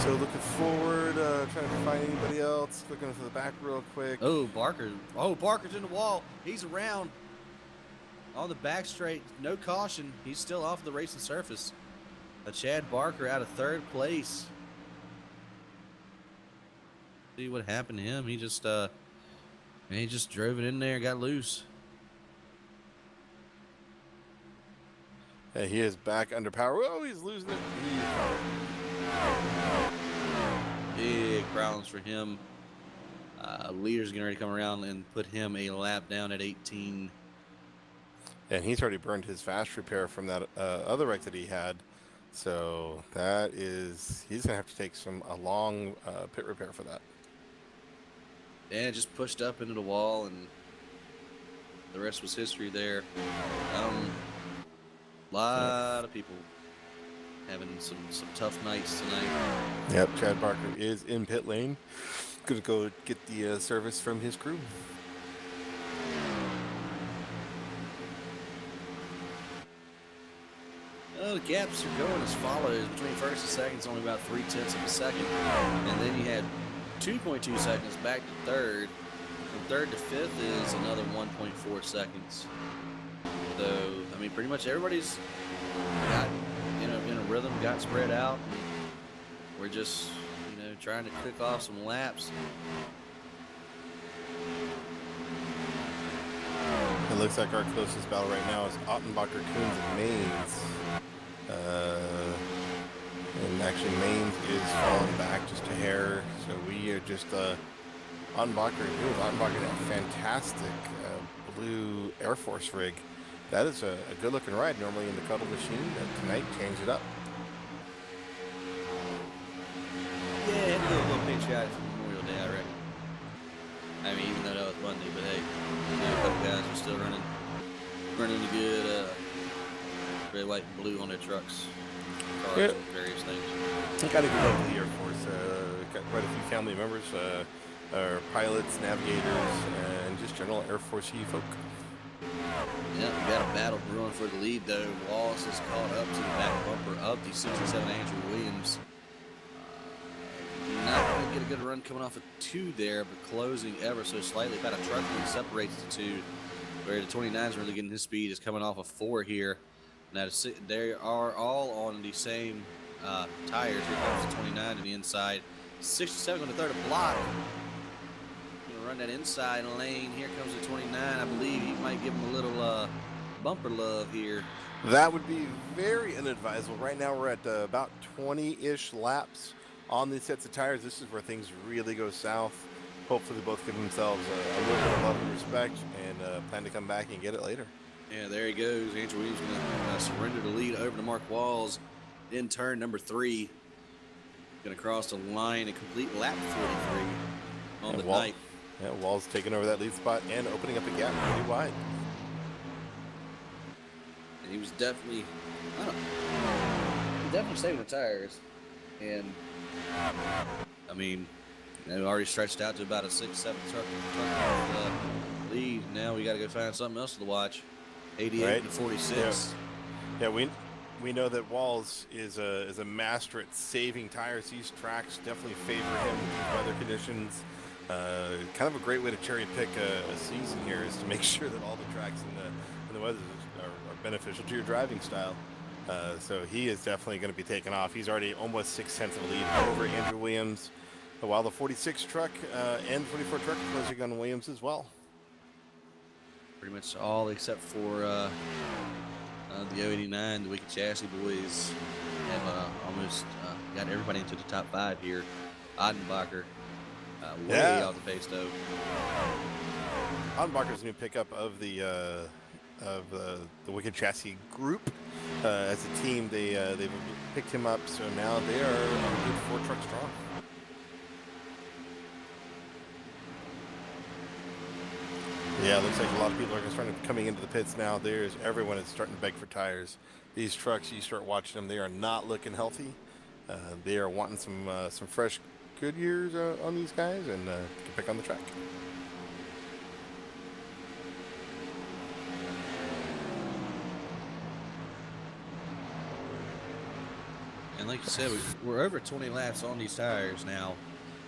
So looking forward, trying to find anybody else. Looking for the back real quick. Oh, Barker. Oh, Barker's in the wall. He's around on the back straight. No caution. He's still off the racing surface. Chad Barker out of 3rd place. See what happened to him. He just drove it in there, got loose. Yeah, he is back under power. Oh, he's losing it. Big problems for him. Leader's getting ready to come around and put him a lap down at 18. And he's already burned his fast repair from that other wreck that he had. So that is, he's going to have to take a long pit repair for that. Yeah, just pushed up into the wall, and the rest was history there. A lot of people having some tough nights tonight. Yep, Chad Barker is in pit lane. Gonna go get the service from his crew. Well, the gaps are going as follows. Between 1st and 2nd, it's only about 0.3 of a second. And then you had 2.2 seconds back to 3rd. From 3rd to 5th is another 1.4 seconds. So, I mean, pretty much everybody's got, in a rhythm, got spread out. We're just, trying to cook off some laps. It looks like our closest battle right now is Ottenbacher, Coons, and Mains. And actually Mains is falling back just a hair. So we are just Ottenbacher and Coons. Ottenbacher had a fantastic blue Air Force rig. That is a good looking ride normally in the cuddle machine, but tonight changed it up. Yeah, had to do a little patriotic for Memorial Day, I reckon. I mean, even though that was Monday, but hey, a couple guys are still running the good red, white, and blue on their trucks, cars, and various things. I got to give up to the Air Force. Got quite a few family members, pilots, navigators, and just general Air Force folk. Yeah, we got a battle brewing for the lead, though. Wallace is caught up to the back bumper of the 67 Andrew Williams. Not going to get a good run coming off of 2 there, but closing ever so slightly. About a truck length separates the 2, where the 29 is really getting his speed. Is coming off of 4 here. Now they are all on the same tires. Here comes the 29 to the inside. 67 going to third a block. Going to run that inside lane. Here comes the 29. I believe he might give him a little bumper love here. That would be very inadvisable. Right now we're at about 20-ish laps on these sets of tires. This is where things really go south. Hopefully they both give themselves a little bit of love and respect and plan to come back and get it later. Yeah, there he goes. Andrew Williams going to surrender the lead over to Mark Walls in turn number 3. Going to cross the line and complete lap 43 on the night. Yeah, Walls taking over that lead spot and opening up a gap pretty wide. And he was definitely, saving the tires. And, I mean, they already stretched out to about a 6-7 truck lead. Now we got to go find something else to watch. 88 to 46. Yeah, we know that Walls is a master at saving tires. These tracks definitely favor him with these weather conditions. Kind of a great way to cherry pick a season here is to make sure that all the tracks in the weather are beneficial to your driving style. So he is definitely going to be taking off. He's already almost 6/10 of a lead over Andrew Williams, while the 46 truck and 44 truck are closing on Williams as well. Pretty much all except for the 089, the Wicked Chassis boys have almost got everybody into the top 5 here. Odenbacher way off the pace though. Odenbacher's new pickup of the Wicked Chassis group. As a team, they've picked him up, so now they are a good 4 truck strong. Yeah, it looks like a lot of people are starting coming into the pits now. Everyone is starting to beg for tires. These trucks, you start watching them, they are not looking healthy. They are wanting some fresh Goodyears on these guys and to pick on the track. And like you said, we're over 20 laps on these tires now.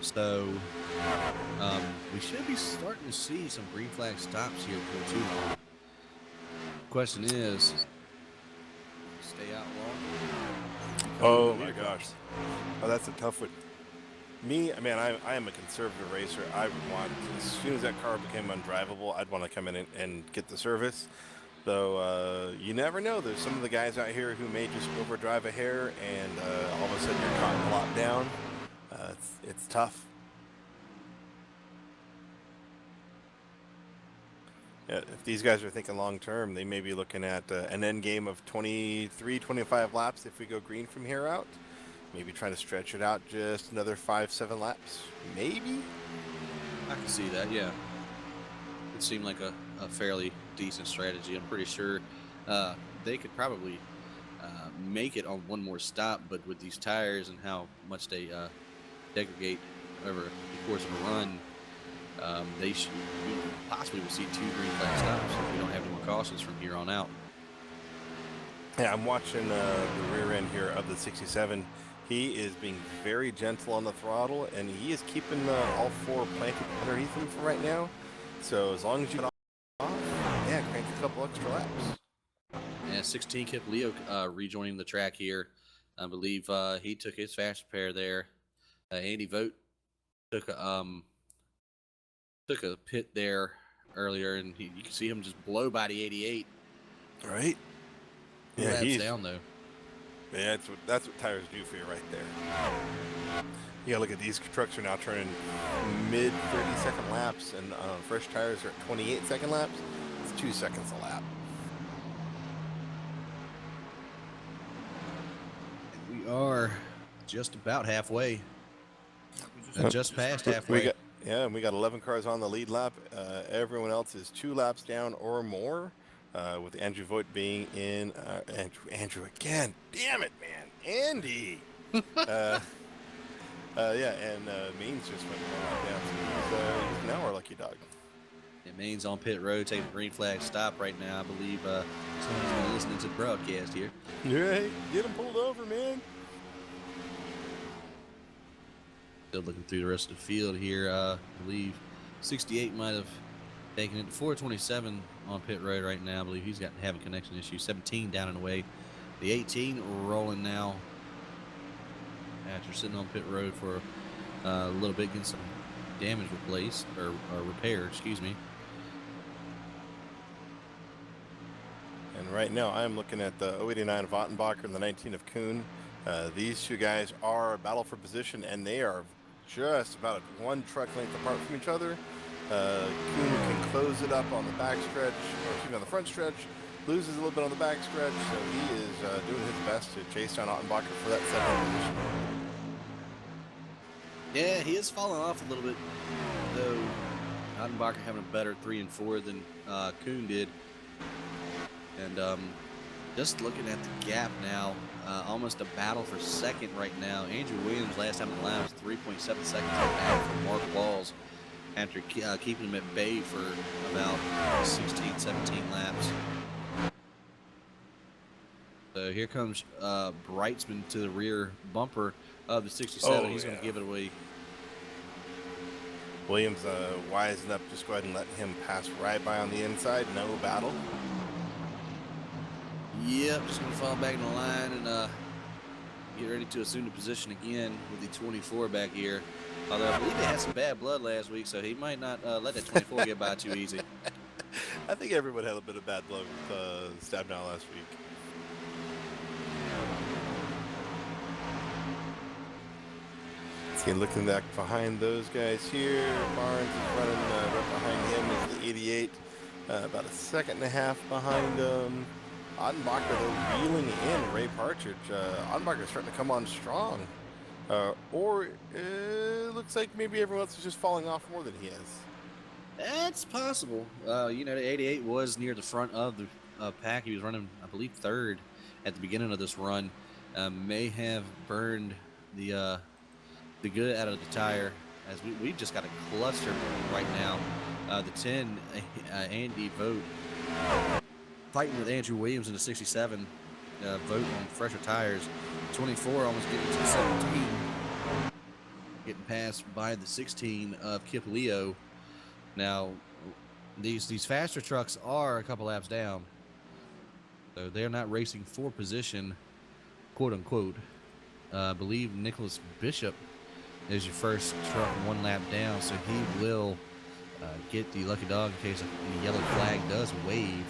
So we should be starting to see some green flag stops here for too long. Question is, stay out long? Oh my gosh. Oh, that's a tough one. Me, I mean, I am a conservative racer. I would want, as soon as that car became undrivable, I'd want to come in and get the service. Though you never know. There's some of the guys out here who may just overdrive a hair and all of a sudden you're caught in a lockdown. It's tough. Yeah, if these guys are thinking long term, they may be looking at an end game of 23, 25 laps if we go green from here out. Maybe trying to stretch it out just another 5-7 laps. Maybe? I can see that, yeah. It seemed like a fairly decent strategy. I'm pretty sure they could probably make it on one more stop, but with these tires and how much they degrade over the course of a run, we possibly will see 2 green flag stops if we don't have any more cautions from here on out. Yeah, I'm watching the rear end here of the 67. He is being very gentle on the throttle, and he is keeping all 4 planted underneath him for right now. So as long as you get off, yeah, crank a couple extra laps. And 16 Kip Leo rejoining the track here. I believe he took his fast pair there. Andy Vogt took a pit there earlier, and you can see him just blow by the 88. All right. Yeah, he's down though. Yeah, that's what tires do for you right there. You gotta look at these trucks are now turning mid 30-second laps, and fresh tires are at 28-second laps. It's 2 seconds a lap. We are just about halfway. Just past halfway. We got 11 cars on the lead lap. Everyone else is 2 laps down or more. With Andrew Voigt being in Andrew again. Damn it, man, Andy. Yeah, and Means just went down. So he's now our lucky dog. Yeah, Main's on pit road, taking a green flag stop right now. I believe someone's listening to the broadcast here. Right, get him pulled over, man. Still looking through the rest of the field here. I believe 68 might have taken it to 427 on pit road right now. I believe he's having connection issues. 17 down and away. The 18 rolling now after sitting on pit road for a little bit, getting some damage replaced or repair, excuse me. And right now I'm looking at the 089 of Ottenbacher and the 19 of Kuhn. These 2 guys are a battle for position, and they are just about 1 truck length apart from each other. Kuhn can close it up on the back stretch, or excuse me, on the front stretch, loses a little bit on the back stretch, so he is doing his best to chase down Ottenbacher for that 2nd position. Yeah, he is falling off a little bit, though. Ottenbacher having a better 3 and 4 than Kuhn did. And just looking at the gap now, almost a battle for 2nd right now. Andrew Williams last time in the line was 3.7 seconds back from Mark Walls after keeping him at bay for about 16, 17 laps. So So here comes Brightsman to the rear bumper of the 67. He's going to give it away. Williams wising up, just go ahead and let him pass right by on the inside. No battle. Yep, just going to fall back in the line and get ready to assume the position again with the 24 back here. Although I believe he had some bad blood last week, so he might not let that 24 get by too easy. I think everyone had a bit of bad blood with Stabnow last week. See, looking back behind those guys here, Barnes is running right behind him is the 88, about a second and a half behind Ottenbacher, though, reeling in Ray Partridge. Ottenbacher is starting to come on strong. Or it looks like maybe everyone else is just falling off more than he is. That's possible. You know, the 88 was near the front of the pack. He was running, I believe, third at the beginning of this run. May have burned the good out of the tire, as we've just got a cluster right now. The 10, Andy Vogt, fighting with Andrew Williams in the 67. Vogt on fresher tires. 24 almost getting to 17. Getting passed by the 16 of Kip Leo. Now, these faster trucks are a couple laps down, so they're not racing for position, quote unquote. I believe Nicholas Bishop is your first truck 1 lap down, so he will get the lucky dog in case the yellow flag does wave.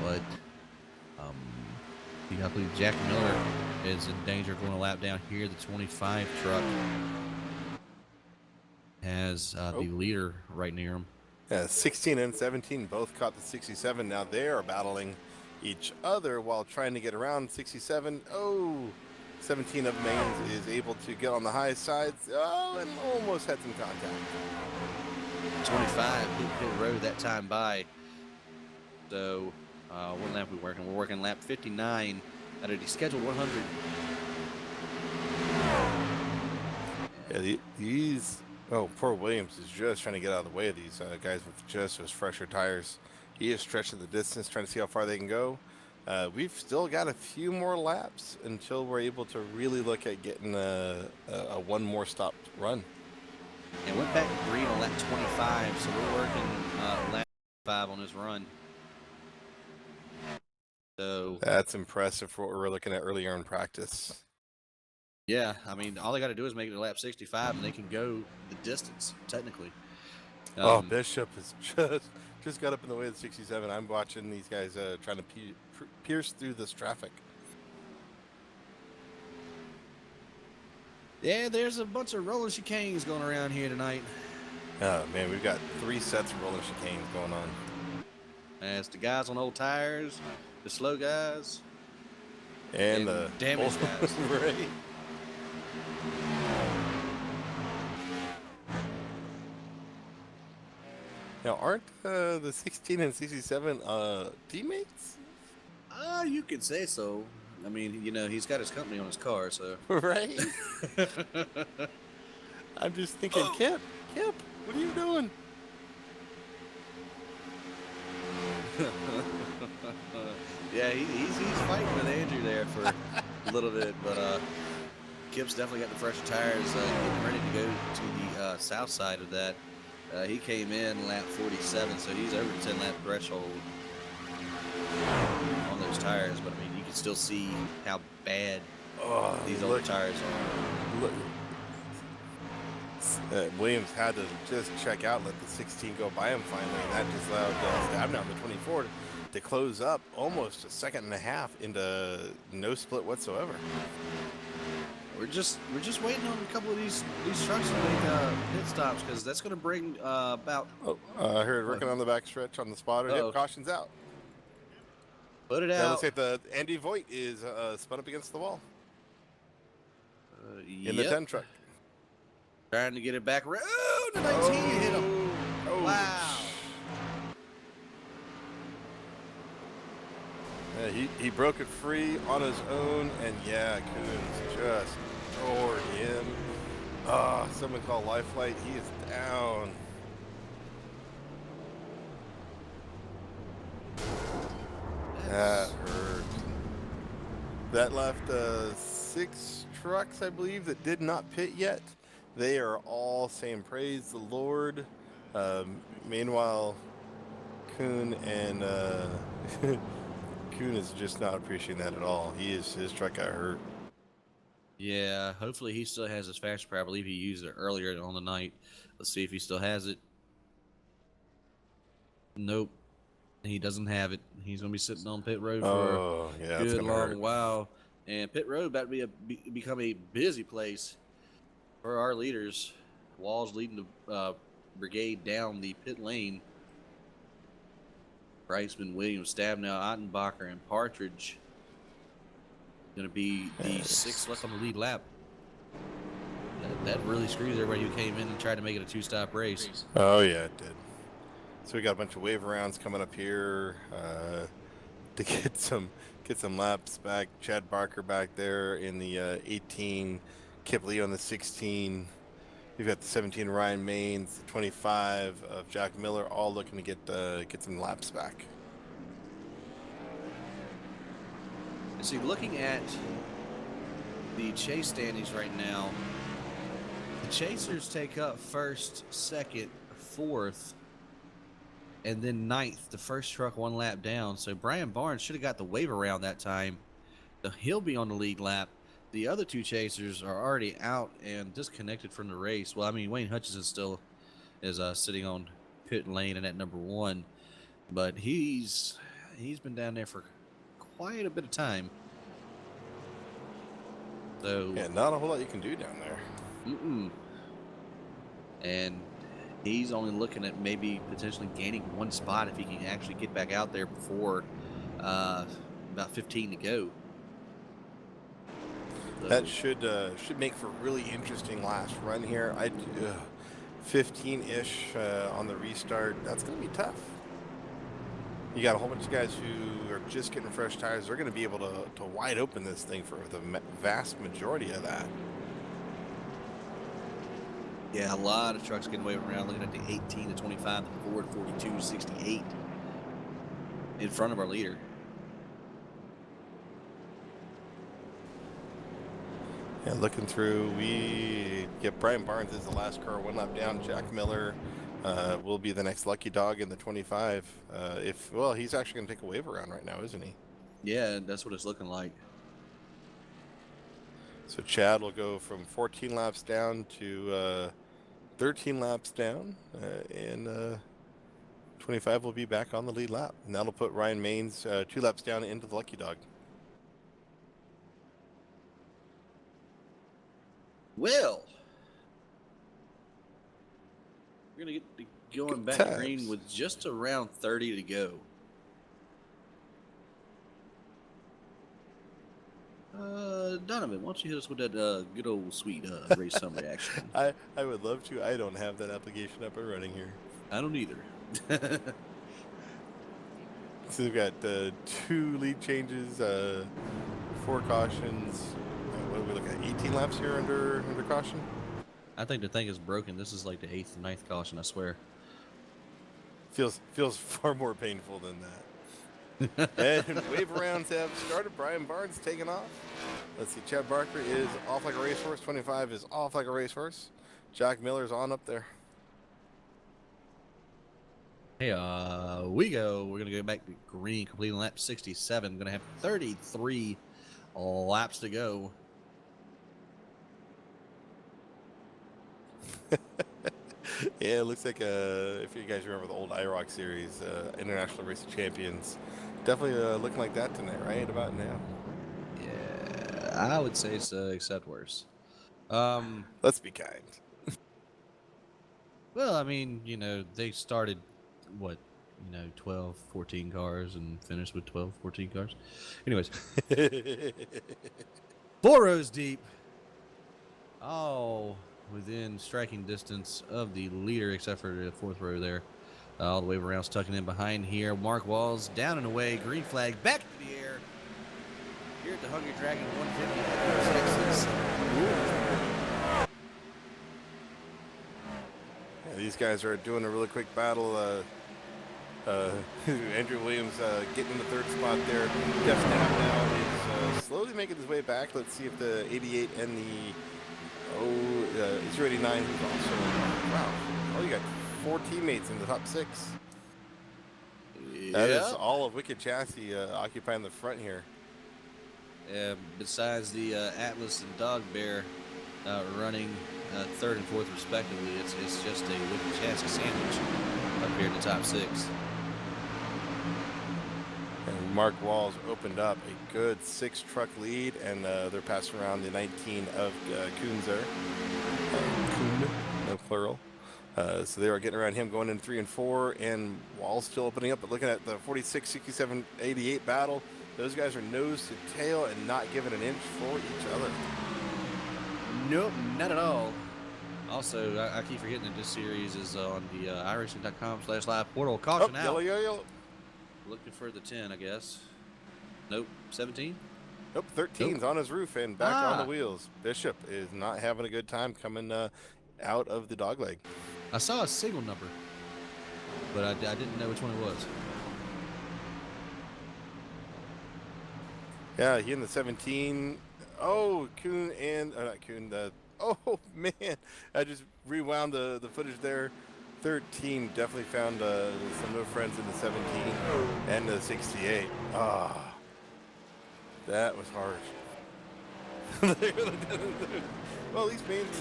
But I believe Jack Miller is in danger going a lap down here. The 25 truck has the leader right near him. 16 and 17 both caught the 67. Now they are battling each other while trying to get around 67. 17 of Mains is able to get on the high sides. And almost had some contact. 25 hit pit road that time by. So what lap we working? We're working lap 59 out of the scheduled 100. Yeah, these. Oh, poor Williams is just trying to get out of the way of these guys with just those fresher tires. He is stretching the distance, trying to see how far they can go. We've still got a few more laps until we're able to really look at getting a one more stop run. And went back to green on lap 25, so we're working lap 5 on this run. So that's impressive for what we were looking at earlier in practice. Yeah, I mean, all they got to do is make it to lap 65, and they can go the distance, technically. Bishop has just got up in the way of the 67. I'm watching these guys trying to pierce through this traffic. Yeah, there's a bunch of roller chicanes going around here tonight. Oh, man, we've got 3 sets of roller chicanes going on. As the guys on old tires, the slow guys, and the damaged guys. Right. Now, aren't the 16 and 67 teammates? You could say so. I mean, you know, he's got his company on his car, so. Right. I'm just thinking, Kip, what are you doing? Yeah, he's fighting with Andrew there for a little bit, but Kip's definitely got the fresher tires, getting ready to go to the south side of that. He came in lap 47, so he's over the 10-lap threshold on those tires. But I mean, you can still see how bad these older tires are. Look, Williams had to just check out, let the 16 go by him finally, and that just allowed Stabnow the 24 to close up almost a second and a half into no split whatsoever. We're just waiting on a couple of these trucks to make pit stops, because that's going to bring about. I heard working on the back stretch on the spotter. Yep, caution's out. Put it out. Looks like the Andy Voigt is spun up against the wall in the 10 truck. Trying to get it back. Oh, the 19 hit him. Oh. Wow. Yeah, he broke it free on his own, and yeah, Coons just tore him. Someone call Life Flight. He is down. That hurt. That left 6 trucks, I believe, that did not pit yet. They are all saying praise the Lord. Meanwhile, Kuhn and Kuhn is just not appreciating that at all. His truck got hurt. Yeah, hopefully he still has his fast power. I believe he used it earlier on the night. Let's see if he still has it. Nope, he doesn't have it. He's going to be sitting on pit road for yeah, a that's good gonna long hurt. while. And pit road about to become a busy place for our leaders. Walls leading the brigade down the pit lane. Reisman, Williams, Stabnow, Ottenbacher, and Partridge going to be the 6th left on the lead lap. That really screws everybody who came in and tried to make it a 2-stop race. Oh yeah, it did. So we got a bunch of wave rounds coming up here to get some laps back. Chad Barker back there in the 18, Kip Lee on the 16. We've got the 17 Ryan Maines, the 25 of Jack Miller, all looking to get some laps back. And see, looking at the chase standings right now, the Chasers take up 1st, 2nd, 4th, and then 9th. The first truck 1 lap down. So Brian Barnes should have got the wave around that time. So he'll be on the lead lap. The other 2 Chasers are already out and disconnected from the race. Well, I mean, Wayne Hutchinson still is sitting on pit lane and at number 1, but he's been down there for quite a bit of time. So Yeah, not a whole lot you can do down there. And he's only looking at maybe potentially gaining 1 spot if he can actually get back out there before about 15 to go. So, That should make for a really interesting last run here. 15-ish on the restart. That's going to be tough. You got a whole bunch of guys who are just getting fresh tires. They're going to be able to wide open this thing for the vast majority of that. yeah, a lot of trucks getting away around. Looking at the 18 to 25, the Ford 42 68 in front of our leader. Yeah, looking through, Brian Barnes is the last car 1 lap down. Jack Miller will be the next lucky dog in the 25. He's actually going to take a wave around right now, isn't he? Yeah, that's what it's looking like. So Chad will go from 14 laps down to 13 laps down, and 25 will be back on the lead lap. And that'll put Ryan Maines 2 laps down into the lucky dog. Well, we're going to get going back to green with just around 30 to go. Donovan, why don't you hit us with that good old sweet race summary action? I would love to. I don't have that application up and running here. I don't either. So we've got 2 lead changes, 4 cautions. What do we look at? 18 laps here under caution? I think the thing is broken. This is like the 8th and 9th caution, I swear. Feels far more painful than that. And wave rounds have started. Brian Barnes taking off. Let's see. Chad Barker is off like a racehorse. 25 is off like a racehorse. Jack Miller's on up there. Hey, we go. We're going to go back to green, completing lap 67. Going to have 33 laps to go. Yeah, it looks like if you guys remember the old IROC series, International Racing Champions, definitely looking like that tonight, right about now. Yeah, I would say so, except worse. Let's be kind. Well, I mean, you know, they started, 12, 14 cars and finished with 12, 14 cars. Anyways. 4 rows deep. Oh, within striking distance of the leader, except for the 4th row there. All the way around, tucking in behind here. Mark Walls down and away. Green flag back to the air. Here at the Hungry Dragon 150 Texas. Yeah, these guys are doing a really quick battle. Andrew Williams getting in the third spot there. Jeff Stab now is slowly making his way back. Let's see if the 88 and the 089, who's also wow. Oh, you got 4 teammates in the top 6. That is all of Wicked Chassis occupying the front here. Besides the Atlas and Dog Bear running 3rd and 4th respectively, it's just a Wicked Chassis sandwich up here in the top 6. And Mark Walls opened up a good 6-truck lead, and they're passing around the 19 of Coons there. Coon, no plural. So they are getting around him going in 3 and 4, and Walls still opening up. But looking at the 46, 67, 88 battle, those guys are nose to tail and not giving an inch for each other. Nope, not at all. Also, I keep forgetting that this series is on the iRacing.com/live portal. Caution out. Yellow. Looking for the 10, I guess. Nope, 17? Nope, 13's on his roof and back on the wheels. Bishop is not having a good time coming out of the dogleg. I saw a single number, but I didn't know which one it was. Yeah, he in the 17. Oh, Kuhn and not Kuhn. Oh man, I just rewound the footage there. 13 definitely found some new friends in the 17 and the 68. Ah, that was harsh. Well, at least Baines was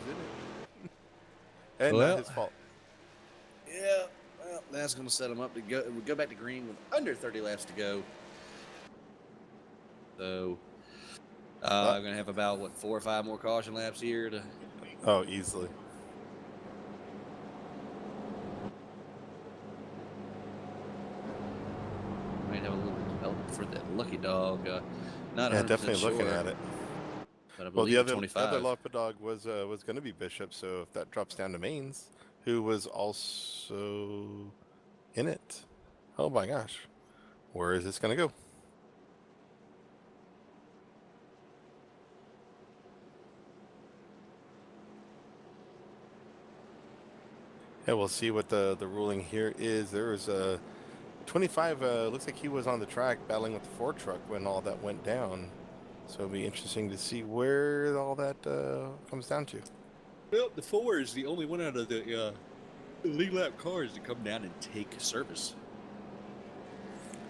in it, and not his fault. Yeah, well, that's going to set him up to go back to green with under 30 laps to go. So I'm going to have about 4 or 5 more caution laps here to. Oh, easily. Might have a little development for that lucky dog. Not definitely sure, looking at it. But I Well, believe the 25. other Lapa dog was going to be Bishop, so if that drops down to Mains, who was also in it. Oh my gosh, where is this going to go? Yeah, we'll see what the ruling here is. There was a 25. Looks like he was on the track battling with the Ford truck when all that went down. So it'll be interesting to see where all that comes down to. Well, the 4 is the only one out of the lead lap cars to come down and take service.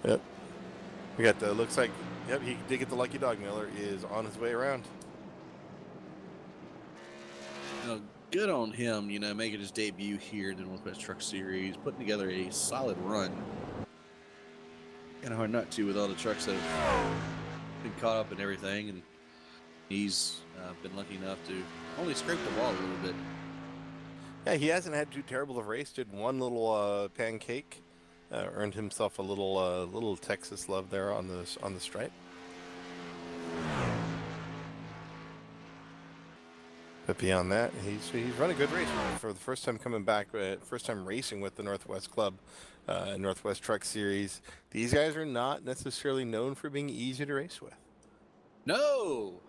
Yep. We got the, looks like, yep, he did get the lucky dog. Miller is on his way around. Good on him, making his debut here in the Northwest Truck Series, putting together a solid run. Kind of hard not to with all the trucks that have been caught up and everything, and he's been lucky enough to only scrape the wall a little bit. Yeah, he hasn't had too terrible of a race. Did one little pancake, earned himself a little Texas love there on the stripe. But beyond that, he's run a good race for the first time coming back, first time racing with the Northwest Club, Northwest Truck Series. These guys are not necessarily known for being easy to race with. No,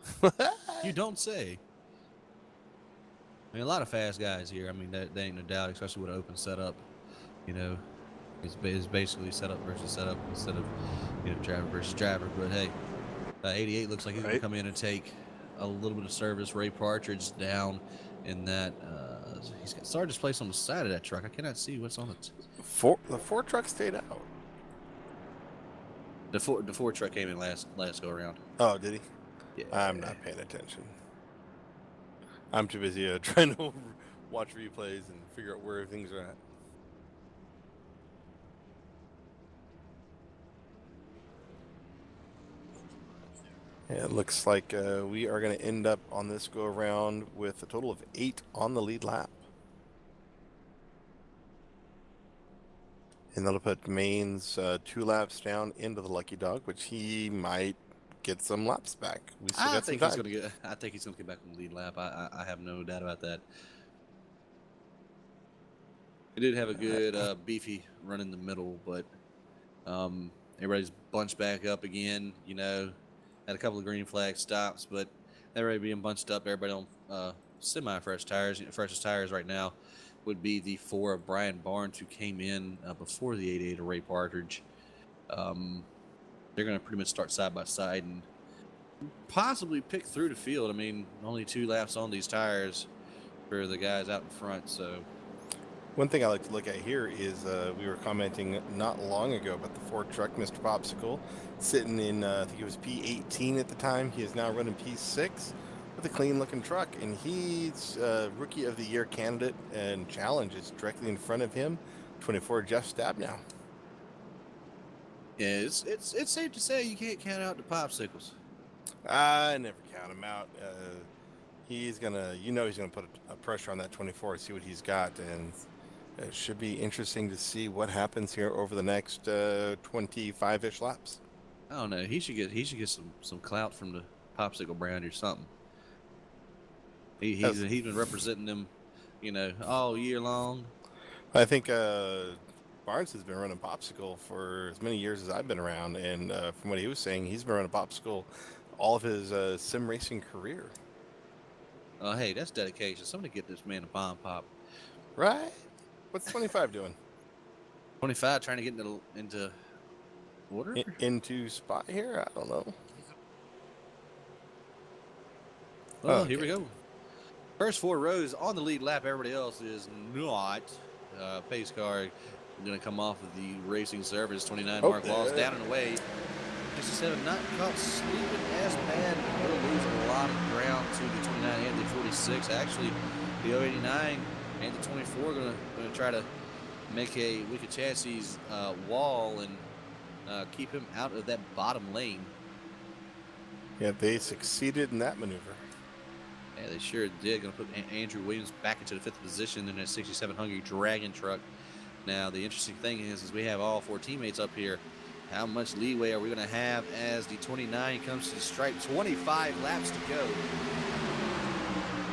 you don't say. I mean, a lot of fast guys here. I mean, that ain't no doubt, especially with an open setup. It's basically setup versus setup instead of driver versus driver. But hey, 88 looks like he's gonna come in and take a little bit of service. Ray Partridge down in that. He's got Sargent's place on the side of that truck. I cannot see what's on it. The Ford truck stayed out. The Ford truck came in last go around. Oh, did he? Yeah. I'm not paying attention. I'm too busy trying to watch replays and figure out where things are at. Yeah, it looks like we are going to end up on this go around with a total of 8 on the lead lap. And that'll put Mains 2 laps down into the lucky dog, which he might get some laps back. We still got some time. I think he's gonna get back on the lead lap. I have no doubt about that. He did have a good beefy run in the middle, but everybody's bunched back up again. Had a couple of green flag stops, but everybody being bunched up. Everybody on semi-fresh tires, freshest tires right now. would be the 4 of Brian Barnes, who came in before the 88 of Ray Partridge. They're going to pretty much start side by side and possibly pick through the field. I mean, only 2 laps on these tires for the guys out in front. So One thing I like to look at here is we were commenting not long ago about the Ford truck, Mr. Popsicle, sitting in, I think it was P18 at the time. He is now running P6 with a clean-looking truck, and he's Rookie of the Year candidate, and challenge is directly in front of him, 24 Jeff Stabnow. yeah, it's safe to say you can't count out the Popsicles. I never count him out. He's gonna, he's gonna put a pressure on that 24, see what he's got, and it should be interesting to see what happens here over the next 25-ish laps. I don't know. He should get some clout from the Popsicle brand or something. He's been representing them, all year long. I think Barnes has been running Popsicle for as many years as I've been around, and from what he was saying, he's been running Popsicle all of his sim racing career. Oh, hey, that's dedication. Somebody get this man a bomb pop. Right? What's 25 doing? 25 trying to get into order? Into spot here? I don't know. Well, here we go. First 4 rows on the lead lap. Everybody else is not. Pace car going to come off of the racing surface. 29 Mark Walls down and away. 67 not caught sleeping as bad. We're losing a lot of ground to the 29 and the 46. Actually, the 089 and the 24 going to try to make a Wicked Chassis wall and keep him out of that bottom lane. Yeah, they succeeded in that maneuver. Yeah, they sure did. Going to put Andrew Williams back into the 5th position in that 67 Hungry Dragon truck. Now, the interesting thing is we have all 4 teammates up here. How much leeway are we going to have as the 29 comes to the stripe? 25 laps to go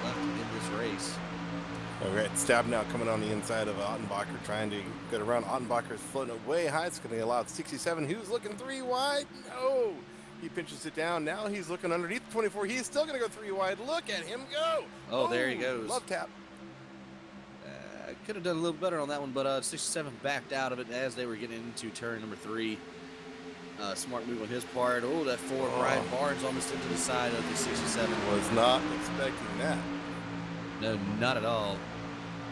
left in this race. All right, Stabnow coming on the inside of Ottenbacher, trying to get around. Ottenbacher's floating way high. It's going to allow 67. Who's looking 3 wide? No. He pinches it down. Now he's looking underneath the 24. He's still going to go 3 wide. Look at him go. Oh, there he goes. Love tap. Could have done a little better on that one, but 67 backed out of it as they were getting into turn number 3. Smart move on his part. Oh, that 4 Brian Barnes almost into the side of the 67. Was not expecting that. No, not at all.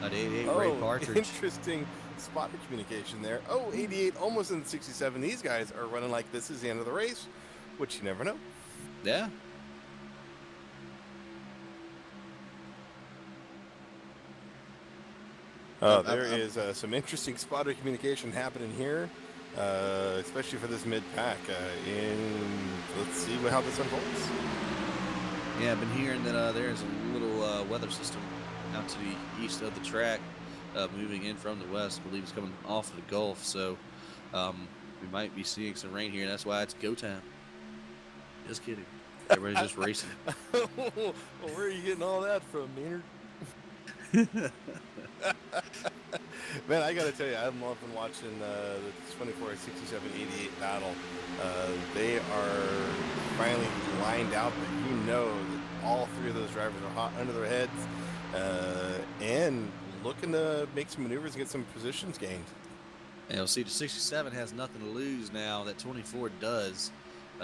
88 Ray Partridge. Interesting spotter communication there. Oh, 88 almost in the 67. These guys are running like this is the end of the race, which you never know. Yeah. There is some interesting spotter communication happening here, especially for this mid-pack. Let's see how this unfolds. Yeah, I've been hearing that there's a little weather system out to the east of the track, moving in from the west. I believe it's coming off of the Gulf, so we might be seeing some rain here. That's why it's go time. Just kidding. Everybody's just racing. Well, where are you getting all that from, Maynard? Man, I gotta tell you, I'm loving watching the 24, 67, 88 battle. They are finally lined out, but you know that all 3 of those drivers are hot under their heads and looking to make some maneuvers and get some positions gained. And you'll see the 67 has nothing to lose now. That 24 does.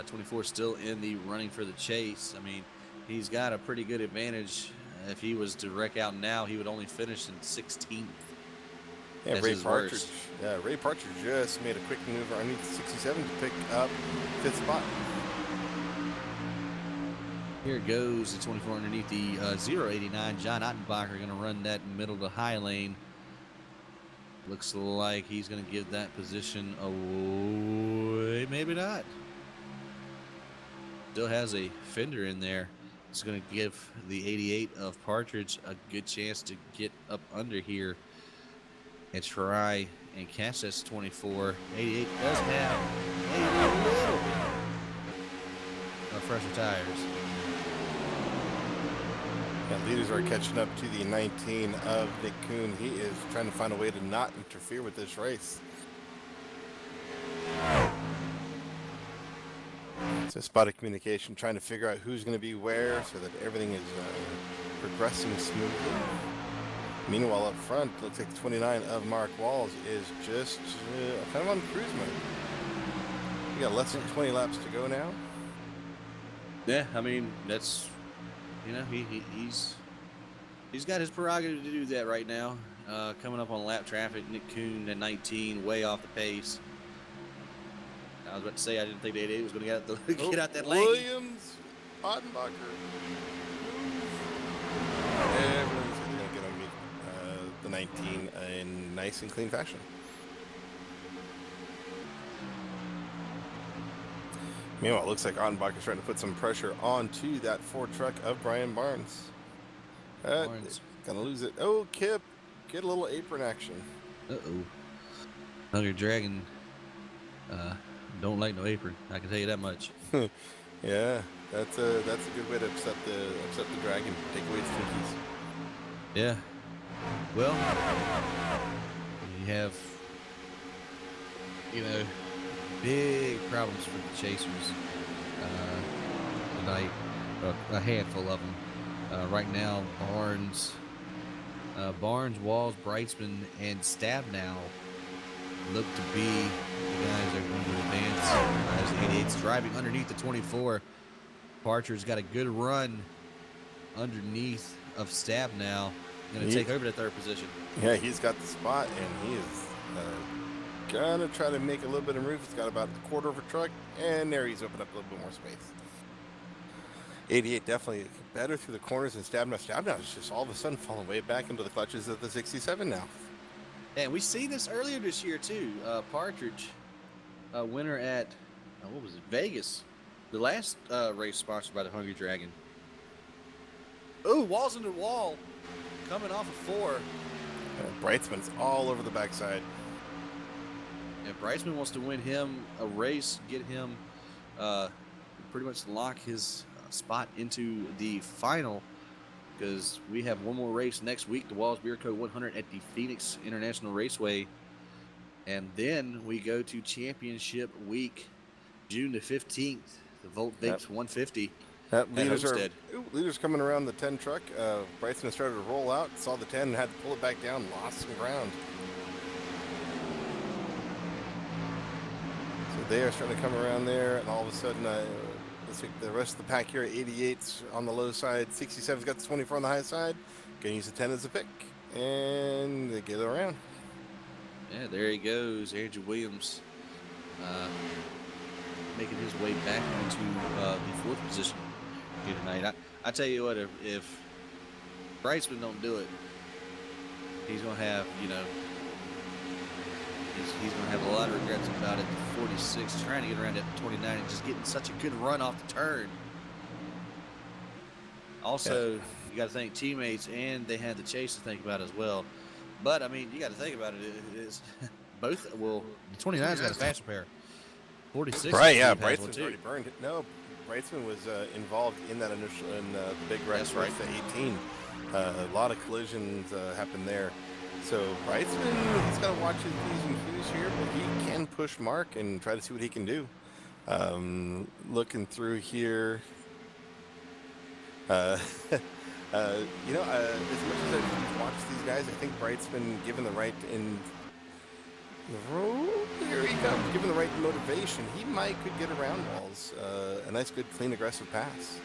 24 still in the running for the chase. I mean, he's got a pretty good advantage. If he was to wreck out now, he would only finish in 16th. Yeah, Ray Partridge. Yeah, Ray Partridge just made a quick maneuver underneath the 67 to pick up 5th spot. Here goes the 24 underneath the 089. John Ottenbacher going to run that middle to high lane. Looks like he's going to give that position away. Maybe not. Still has a fender in there. It's going to give the 88 of Partridge a good chance to get up under here and try and catch this 24. 88 does have a little bit of fresher tires. Yeah, leaders are catching up to the 19 of Nick Kuhn. He is trying to find a way to not interfere with this race. It's a spot of communication, trying to figure out who's going to be where so that everything is progressing smoothly. Meanwhile, up front, looks like 29 of Mark Walls is just kind of on cruise mode. We got less than 20 laps to go now. Yeah, I mean that's, he's got his prerogative to do that right now. Coming up on lap traffic, Nick Kuhn at 19, way off the pace. I was about to say I didn't think the 88 was going to get out that lane. Williams, Ottenbacher. Everyone's going to get on the 19 in nice and clean fashion. Meanwhile, it looks like Ottenbacher's trying to put some pressure onto that Ford truck of Brian Barnes. Barnes. Gonna lose it. Oh, Kip, get a little apron action. Uh-oh. Hungry Dragon don't like no apron. I can tell you that much. Yeah, that's a good way to upset the dragon. Take away its Twinkies. Yeah. Well, you have, big problems for the Chasers tonight. A handful of them. Right now, Barnes, Walls, Brightsman, and Stabnow look to be the guys that are going to advance. As the 88's driving underneath the 24. Parcher's got a good run underneath of Stabnow. Going to take over the third position. Yeah, he's got the spot, and he is gonna try to make a little bit of move. He's got about a quarter of a truck, and there he's opened up a little bit more space. 88 definitely better through the corners than Stabnow. Stabnow is just all of a sudden falling way back into the clutches of the 67 now. And we see this earlier this year too. Partridge, winner at what was it, Vegas, the last race sponsored by the Hungry Dragon. Ooh, Walls into the wall, coming off of 4. Brightsman's all over the backside. And Brightsman wants to win him a race, get him pretty much lock his spot into the final, because we have one more race next week, the Walls Beer Code 100 at the Phoenix International Raceway. And then we go to championship week, June the 15th, the Volt Bakes 150. Leaders coming around the 10 truck. Brightsman started to roll out, saw the 10, had to pull it back down, lost some ground. So they are starting to come around there, and all of a sudden, let's see, the rest of the pack here, 88's on the low side, 67's got the 24 on the high side. Gonna use the 10 as a pick, and they get around. Yeah, there he goes, Andrew Williams, making his way back into the 4th position here tonight. I tell you what, if Brightsman don't do it, he's gonna have, he's gonna have a lot of regrets about it. 46, trying to get around at 29 and just getting such a good run off the turn. Also, you got to think teammates, and they had the chase to think about as well. But I mean, you got to think about it. It's both. Well, the 29's got a faster pair. 46. Right, yeah. Brightsman's already burned it. No, Brightsman was involved in that initial the big wreck. That's right. The 18. A lot of collisions happened there. So Brightsman, he's got to watch his P's and Q's here, but he can push Mark and try to see what he can do. Looking through here, as much as I've watched these guys, I think Brightsman, given the right here he comes, given the right motivation, he could get around Walls. A nice, good, clean, aggressive pass.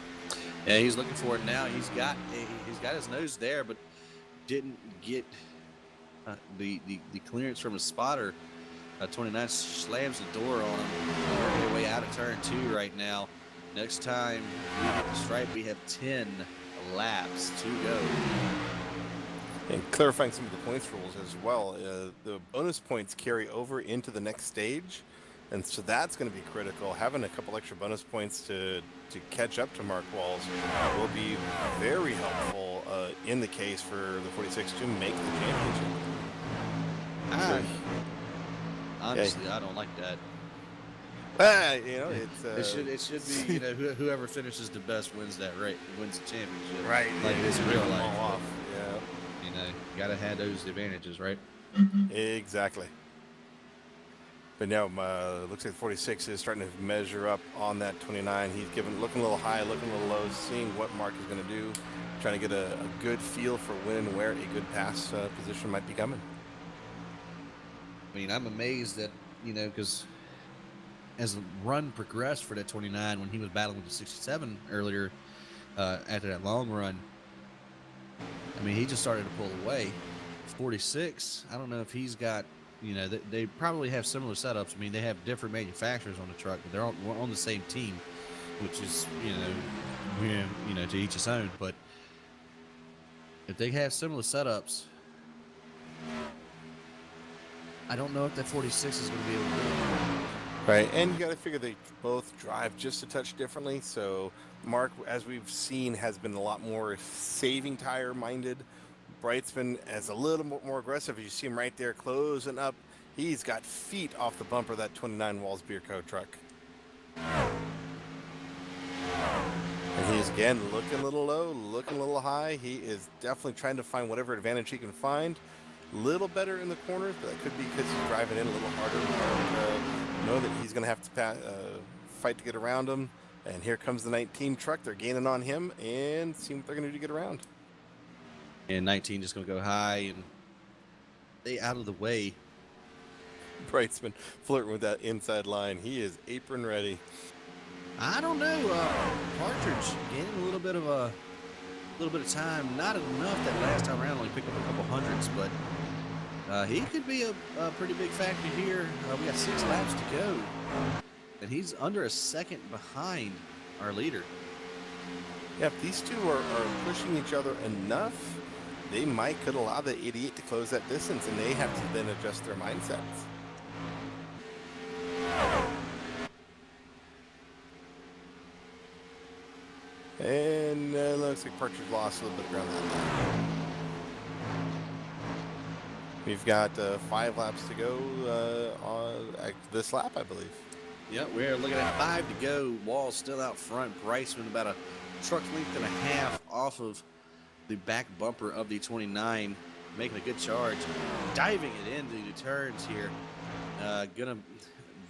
Yeah, he's looking for it now. He's got his nose there, but didn't get the clearance from his spotter. 29 slams the door on him. We're way out of turn 2 right now. Next time we hit the stripe, we have 10 laps to go. And clarifying some of the points rules as well. The bonus points carry over into the next stage, and so that's going to be critical. Having a couple extra bonus points to catch up to Mark Walls will be very helpful in the case for the 46 to make the championship. Honestly, I don't like that. It should be whoever finishes the best wins that race, wins the championship. Right. Like this in real life. Off. Yeah. You gotta have those advantages, right? Exactly. But now, looks like 46 is starting to measure up on that 29. He's looking a little high, looking a little low, seeing what Mark is going to do. trying to get a good feel for when and where a good pass position might be coming. I mean, I'm amazed that, you know, because as the run progressed for that 29, when he was battling with the 67 earlier after that long run, I mean, he just started to pull away. 46, I don't know if he's got, you know, they probably have similar setups. I mean, they have different manufacturers on the truck, but they're on the same team, which is, you know, to each his own. But if they have similar setups, I don't know if that 46 is going to be able to do it. Right, and you got to figure they both drive just a touch differently. So Mark, as we've seen, has been a lot more saving tire minded. Brightsman is a little bit more aggressive. You see him right there closing up. He's got feet off the bumper of that 29 Walls Beer Co. truck. And he's again looking a little low, looking a little high. He is definitely trying to find whatever advantage he can find. A little better in the corners, but that could be because he's driving in a little harder. Know that he's going to have to fight to get around him. And here comes the 19 truck. They're gaining on him and seeing what they're going to do to get around. And 19 just going to go high and stay out of the way. Brightsman flirting with that inside line. He is apron ready. I don't know. Partridge gaining a little bit of time. Not enough that last time around. Only picked up a couple hundreds, but he could be a pretty big factor here. We got 6 laps to go, and he's under a second behind our leader. Yeah, if these two are pushing each other enough, they could allow the 88 to close that distance, and they have to then adjust their mindsets. And looks like Partridge lost a little bit around that line. We've got 5 laps to go on this lap, I believe. Yep, we're looking at 5 to go. Wall's still out front. Bryceman about a truck length and a half off of the back bumper of the 29, making a good charge, diving it into the turns here. Gonna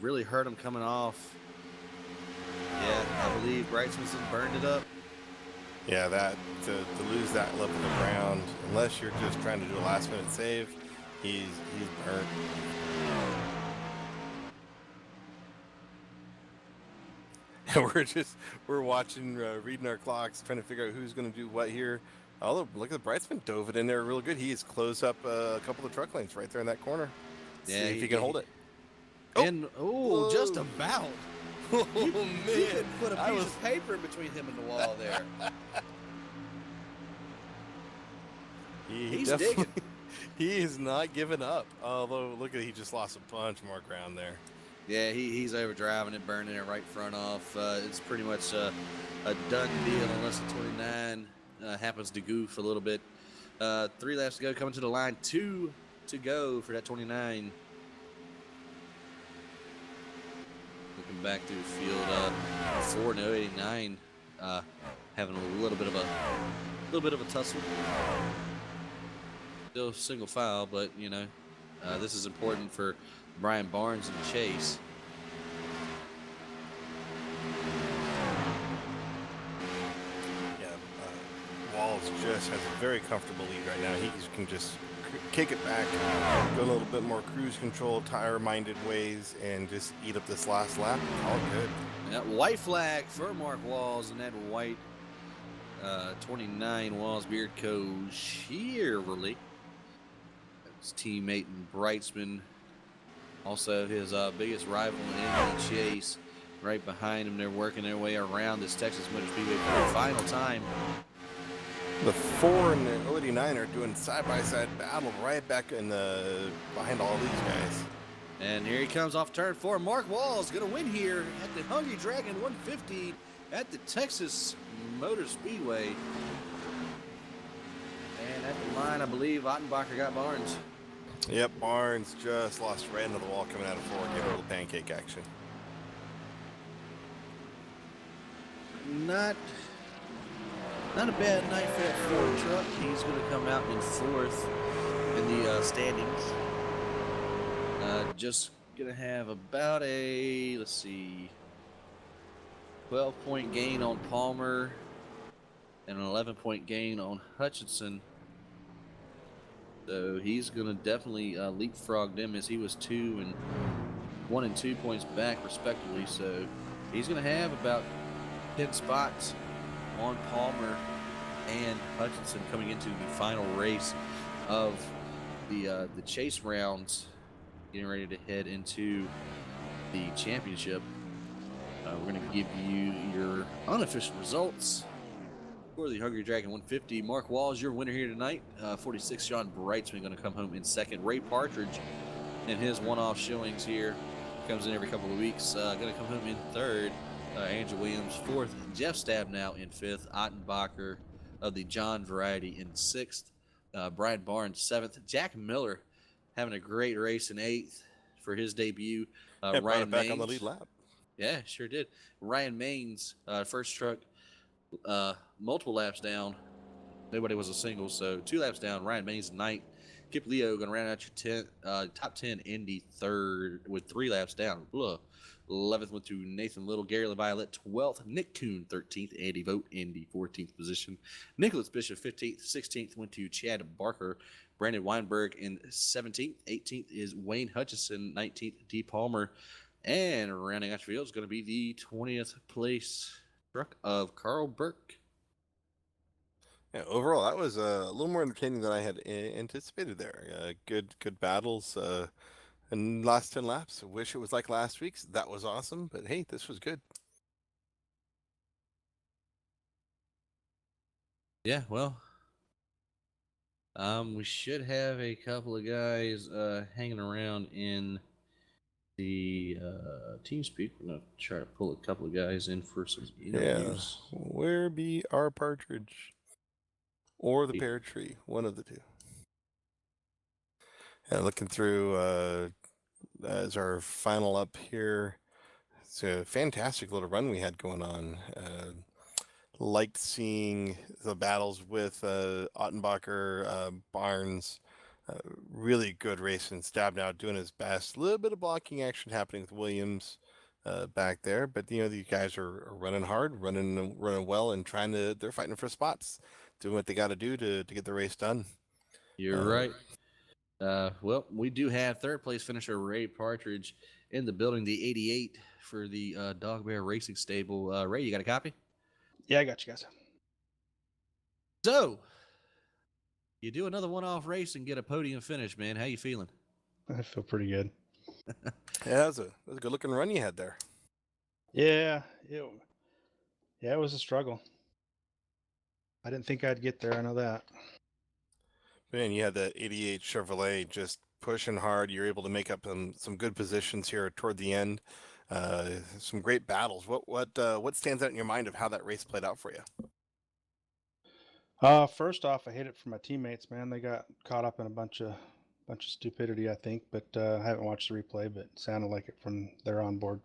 really hurt him coming off. Yeah, I believe Brightsman's burned it up. Yeah, that to lose that level of ground, unless you're just trying to do a last minute save, he's burnt. And we're watching, reading our clocks, trying to figure out who's going to do what here. Oh, look at the Brightsman dove it in there real good. He's closed up a couple of truck lanes right there in that corner. Yeah, see if he can hold it. And just about. Oh, You man. could put a piece of paper in between him and the wall there. He's digging. He is not giving up. Although, look at he just lost a bunch more ground there. Yeah, he's overdriving it, burning it right front off. It's pretty much a done deal unless the 29 happens to goof a little bit. 3 laps to go, coming to the line. 2 to go for that 29. Looking back through the field, 4 to 89, having a little bit of a tussle. Still single file, but you know, this is important for Brian Barnes and Chase. Yeah, Walls just has a very comfortable lead right now. He can just kick it back, go a little bit more cruise control, tire-minded ways, and just eat up this last lap. All good. Yeah, white flag for Mark Walls and that white 29 Walls Beard Co. Shearley. His teammate and Brightsman. Also his biggest rival in Indy Chase. Right behind him, they're working their way around this Texas Motor Speedway for the final time. The 4 and the 89 are doing side-by-side battle right back in behind all these guys. And here he comes off turn 4. Mark Walls going to win here at the Hungry Dragon 150 at the Texas Motor Speedway. And at the line, I believe Ottenbacher got Barnes. Yep, Barnes just lost right into the wall coming out of 4. Give a little pancake action. Not a bad night for that Ford truck. He's going to come out in 4th in the standings. Just going to have about a, let's see, 12-point gain on Palmer. and an 11-point gain on Hutchinson. So he's going to definitely leapfrog them, as he was 1 and 2 points back, respectively. So he's going to have about 10 spots on Palmer and Hutchinson coming into the final race of the chase rounds, getting ready to head into the championship. We're going to give you your unofficial results for the Hungry Dragon 150. Mark Wall is your winner here tonight. 46, John Brightsman going to come home in second. Ray Partridge in his one-off showings here, comes in every couple of weeks, going to come home in third. Andrew Williams fourth. Jeff Stabnow in fifth. Ottenbacher of the John variety in sixth. Brian Barnes seventh. Jack Miller having a great race in eighth for his debut. Brought Ryan it back Maines, on the lead lap. Yeah, sure did. Ryan Maines, first truck, multiple laps down. Nobody was a single, so 2 laps down. Ryan Maines ninth. Kip Leo going to round out your top 10. Indy third with 3 laps down. Blah. 11th went to Nathan Little. Gary LaViolette 12th. Nick Kuhn 13th. Andy Vogt Indy 14th position. Nicholas Bishop 15th. 16th went to Chad Barker. Brandon Weinberg in 17th. 18th is Wayne Hutchison. 19th, D. Palmer. And rounding out your field is going to be the 20th place truck of Carl Burke. Yeah, overall, that was a little more entertaining than I had anticipated there. Good battles. And last 10 laps. I wish it was like last week's. That was awesome. But hey, this was good. Yeah, well, we should have a couple of guys hanging around in the TeamSpeak. We're going to try to pull a couple of guys in for some interviews. Yeah. Where be our partridge? Or the pear tree. One of the two. Yeah, looking through as our final up here. It's a fantastic little run we had going on. Liked seeing the battles with Ottenbacher, Barnes. Really good racing. Stabnow doing his best. A little bit of blocking action happening with Williams back there, but these guys are running hard, running well, and they're fighting for spots, doing what they got to do to get the race done. You're right. Well, we do have third place finisher Ray Partridge in the building, the 88 for the Dog Bear Racing Stable. Ray, you got a copy? Yeah, I got you guys. So, you do another one-off race and get a podium finish, man. How you feeling? I feel pretty good. Yeah, that was a good looking run you had there. Yeah, it was a struggle. I didn't think I'd get there. I know that. Man, you had that 88 Chevrolet just pushing hard. You're able to make up some good positions here toward the end. Some great battles. What stands out in your mind of how that race played out for you? First off, I hate it for my teammates, man. They got caught up in a bunch of stupidity, I think. But I haven't watched the replay, but it sounded like it from their onboard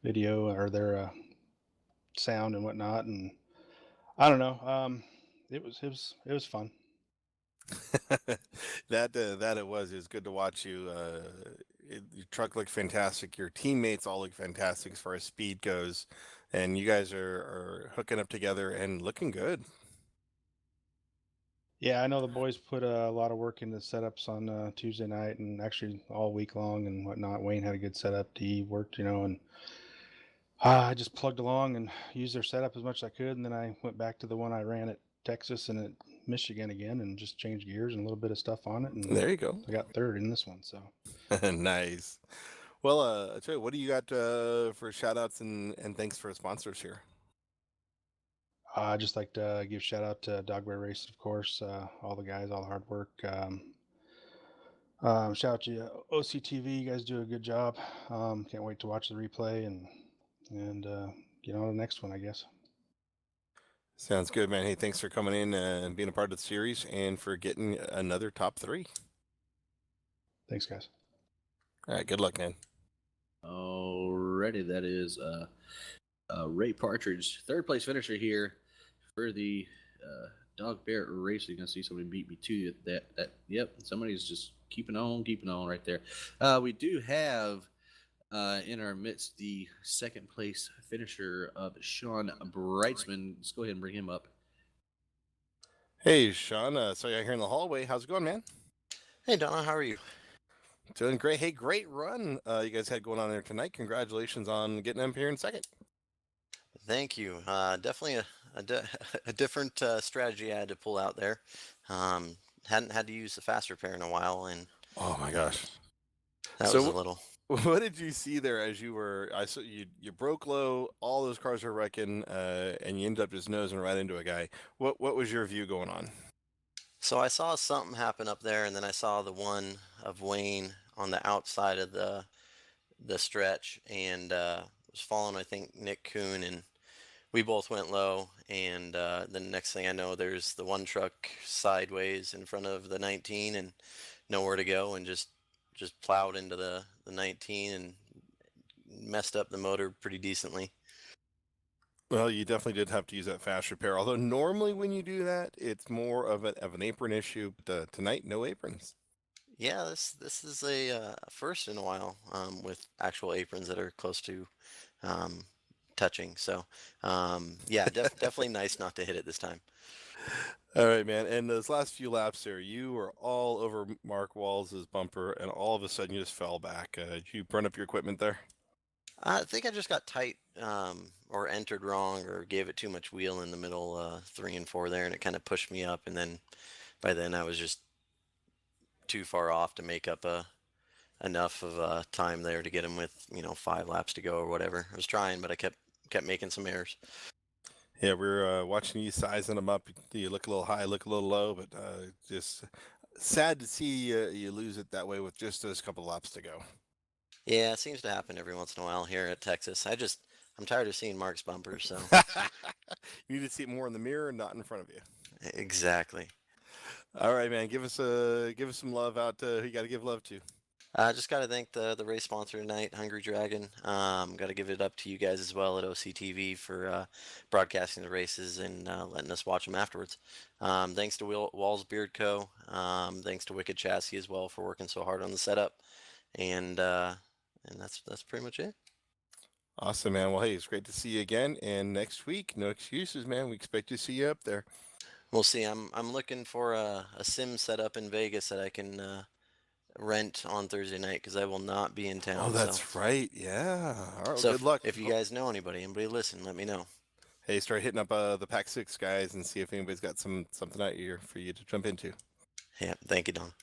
video or their sound and whatnot. And I don't know. It was fun. That it was. It was good to watch you. Your truck looked fantastic. Your teammates all look fantastic as far as speed goes, and you guys are hooking up together and looking good. Yeah, I know the boys put a lot of work into setups on Tuesday night and actually all week long and whatnot. Wayne had a good setup. He worked, and I just plugged along and used their setup as much as I could. And then I went back to the one I ran at Texas and at Michigan again and just changed gears and a little bit of stuff on it. And there you go. I got third in this one. So nice. Well, I tell you, what do you got for shout outs and thanks for sponsors here? I just like to give shout out to Dog Bear Race, of course, all the guys, all the hard work. Shout out to OCTV. You guys do a good job. Can't wait to watch the replay and get on to the next one, I guess. Sounds good, man. Hey, thanks for coming in and being a part of the series and for getting another top 3. Thanks, guys. All right, good luck, man. Alrighty, that is Ray Partridge, third place finisher here for the Dog Bear Racing. I see somebody beat me to that. Yep, somebody's just keeping on right there. We do have in our midst the second place finisher of Sean Brightsman. Let's go ahead and bring him up Hey, Sean. Saw you out here in the hallway. How's it going, man? Hey, Donna, how are you? Doing great. Hey, great run you guys had going on there tonight. Congratulations on getting up here in second. Thank you. Definitely a different strategy I had to pull out there. Hadn't had to use the fast repair in a while, and Oh my gosh. that was a So, little. what did you see there as you were? I saw you broke low. All those cars were wrecking, and you ended up just nosing right into a guy. What was your view going on? So I saw something happen up there, and then I saw the one of Wayne on the outside of the stretch, and was following, I think, Nick Kuhn, and we both went low. And the next thing I know, there's the one truck sideways in front of the 19, and nowhere to go, and just plowed into the 19 and messed up the motor pretty decently. Well, you definitely did have to use that fast repair. Although normally when you do that, it's more of an apron issue. But tonight, no aprons. Yeah, this is a first in a while with actual aprons that are close to um, touching. So yeah, definitely nice not to hit it this time. All right, man. And those last few laps there, you were all over Mark Walls' bumper, and all of a sudden you just fell back. Did you burn up your equipment there? I think I just got tight or entered wrong or gave it too much wheel in the middle 3 and 4 there, and it kind of pushed me up. And then by then I was just too far off to make up enough of time there to get him with 5 laps to go or whatever. I was trying, but I kept making some errors. Yeah, we're watching you sizing them up. You look a little high, look a little low, but just sad to see you lose it that way with just those couple laps to go. Yeah, it seems to happen every once in a while here at Texas. I'm tired of seeing Mark's bumpers, so You need to see it more in the mirror, not in front of you. exactly. All right, man. Give us some love out. Who you got to give love to? I just got to thank the race sponsor tonight, Hungry Dragon. Got to give it up to you guys as well at OCTV for broadcasting the races and letting us watch them afterwards. Thanks to Walls Beard Co. Thanks to Wicked Chassis as well for working so hard on the setup, and that's pretty much it. Awesome, man. Well, hey, it's great to see you again. And next week, no excuses, man. We expect to see you up there. We'll see. I'm looking for a sim setup in Vegas that I can rent on Thursday night because I will not be in town. Oh, that's right. Yeah. All right. Well, So good luck. if you guys know anybody listen, let me know. Hey, start hitting up the Pack 6 guys and see if anybody's got something out here for you to jump into. Yeah, thank you, Don.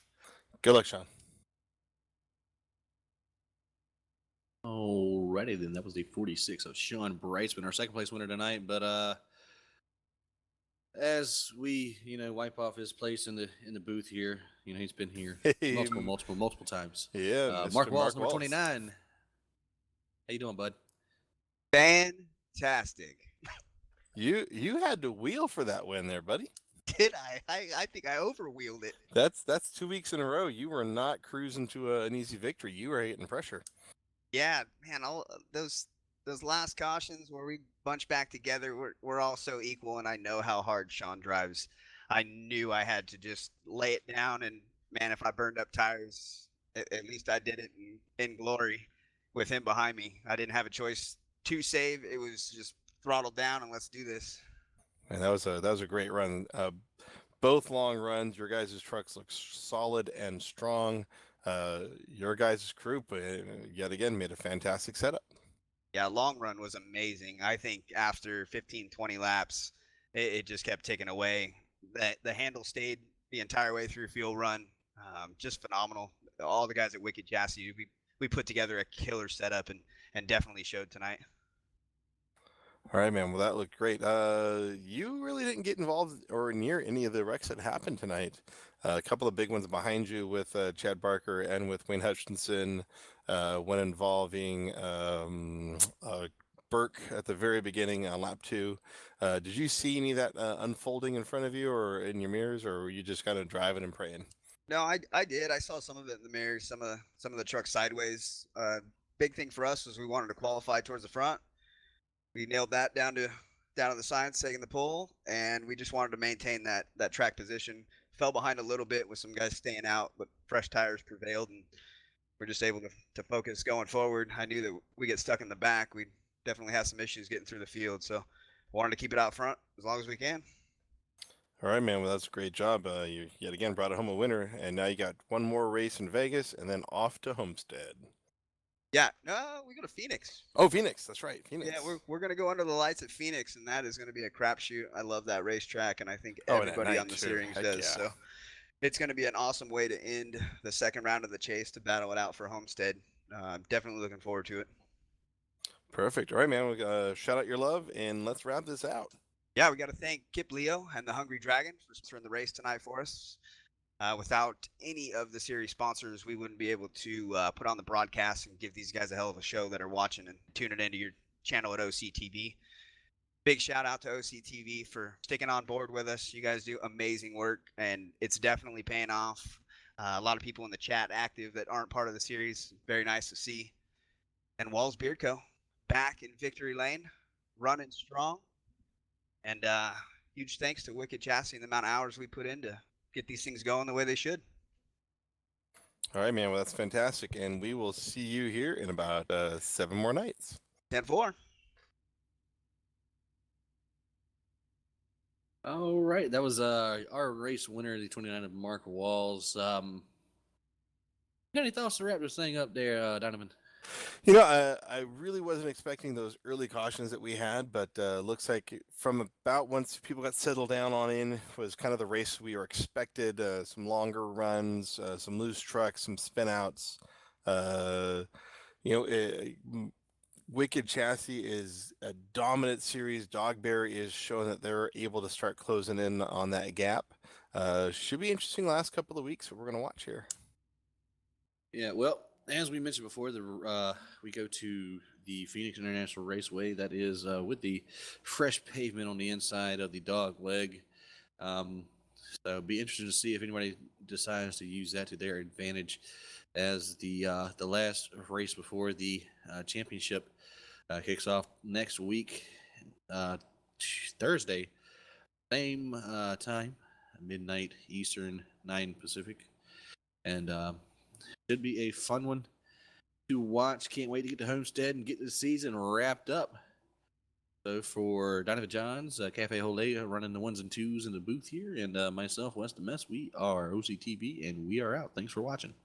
Good luck, Sean. Alrighty then, that was the 46 of Sean Brightsman, our second place winner tonight. But as we wipe off his place in the booth here, he's been here Hey, multiple times. Yeah, Mark Mr. Walls, Mark number Walls. 29. How you doing, bud? Fantastic. You had to wheel for that win there, buddy. Did I think I overwheeled it. That's 2 weeks in a row. You were not cruising to an easy victory. You were hitting pressure. Yeah, man, all those last cautions where we bunch back together, we're all so equal, and I know how hard Sean drives. I knew I had to just lay it down, and man, if I burned up tires, at least I did it in glory with him behind me. I didn't have a choice to save. It was just throttle down and let's do this. And that was a great run. Both long runs. Your guys' trucks look solid and strong. Your guys' group yet again made a fantastic setup. Yeah, long run was amazing. I think after 15, 20 laps, it just kept ticking away. The handle stayed the entire way through field run. Just phenomenal. All the guys at Wicked Chassis, we put together a killer setup and definitely showed tonight. All right, man. Well, that looked great. You really didn't get involved or near any of the wrecks that happened tonight. A couple of big ones behind you with Chad Barker and with Wayne Hutchinson. One involving Burke at the very beginning on lap 2. Did you see any of that unfolding in front of you or in your mirrors, or were you just kind of driving and praying? No, I did. I saw some of it in the mirrors, some of the trucks sideways. Big thing for us was we wanted to qualify towards the front. We nailed that down to the science, taking the pole, and we just wanted to maintain that track position. Fell behind a little bit with some guys staying out, but fresh tires prevailed, and we're just able to focus going forward. I knew that we get stuck in the back, we'd definitely have some issues getting through the field, so wanted to keep it out front as long as we can. All right, man. Well, that's a great job. You yet again brought home a winner, and now you got one more race in Vegas, and then off to Homestead. Yeah, no, we go to Phoenix. Oh, Phoenix. That's right, Phoenix. Yeah, we're gonna go under the lights at Phoenix, and that is gonna be a crapshoot. I love that racetrack, and I think Oh, and at everybody night, on the too. series Heck does. yeah. So it's gonna be an awesome way to end the second round of the chase to battle it out for Homestead. I'm definitely looking forward to it. Perfect. All right, man. We shout out your love, and let's wrap this out. Yeah, we got to thank Kip Leo and the Hungry Dragon for sponsoring the race tonight for us. Without any of the series sponsors, we wouldn't be able to put on the broadcast and give these guys a hell of a show that are watching and tuning into your channel at OCTV. Big shout out to OCTV for sticking on board with us. You guys do amazing work, and it's definitely paying off. A lot of people in the chat active that aren't part of the series. Very nice to see. And Walls Beard Co. back in victory lane, running strong. And huge thanks to Wicked Chassis and the amount of hours we put in to get these things going the way they should. All right, man. Well, that's fantastic, and we will see you here in about 7 more nights. 10-4. All right, that was our race winner, the 29 of Mark Walls. Got any thoughts to wrap this thing up there, Donovan? You know, I really wasn't expecting those early cautions that we had, but looks like from about once people got settled down on in was kind of the race we were expected. Some longer runs, some loose trucks, some spinouts. Wicked Chassis is a dominant series. Dogbear is showing that they're able to start closing in on that gap. Should be interesting last couple of weeks. What we're going to watch here. Yeah, well, as we mentioned before, we go to the Phoenix International Raceway. That is with the fresh pavement on the inside of the dog leg. So it'll be interesting to see if anybody decides to use that to their advantage as the last race before the championship kicks off next week, Thursday, same time, midnight Eastern, 9 Pacific. And should be a fun one to watch. Can't wait to get to Homestead and get the season wrapped up. So for Donovan Johns, Cafe Hole running the ones and twos in the booth here, and myself, Wes the Mess, we are OCTV, and we are out. Thanks for watching.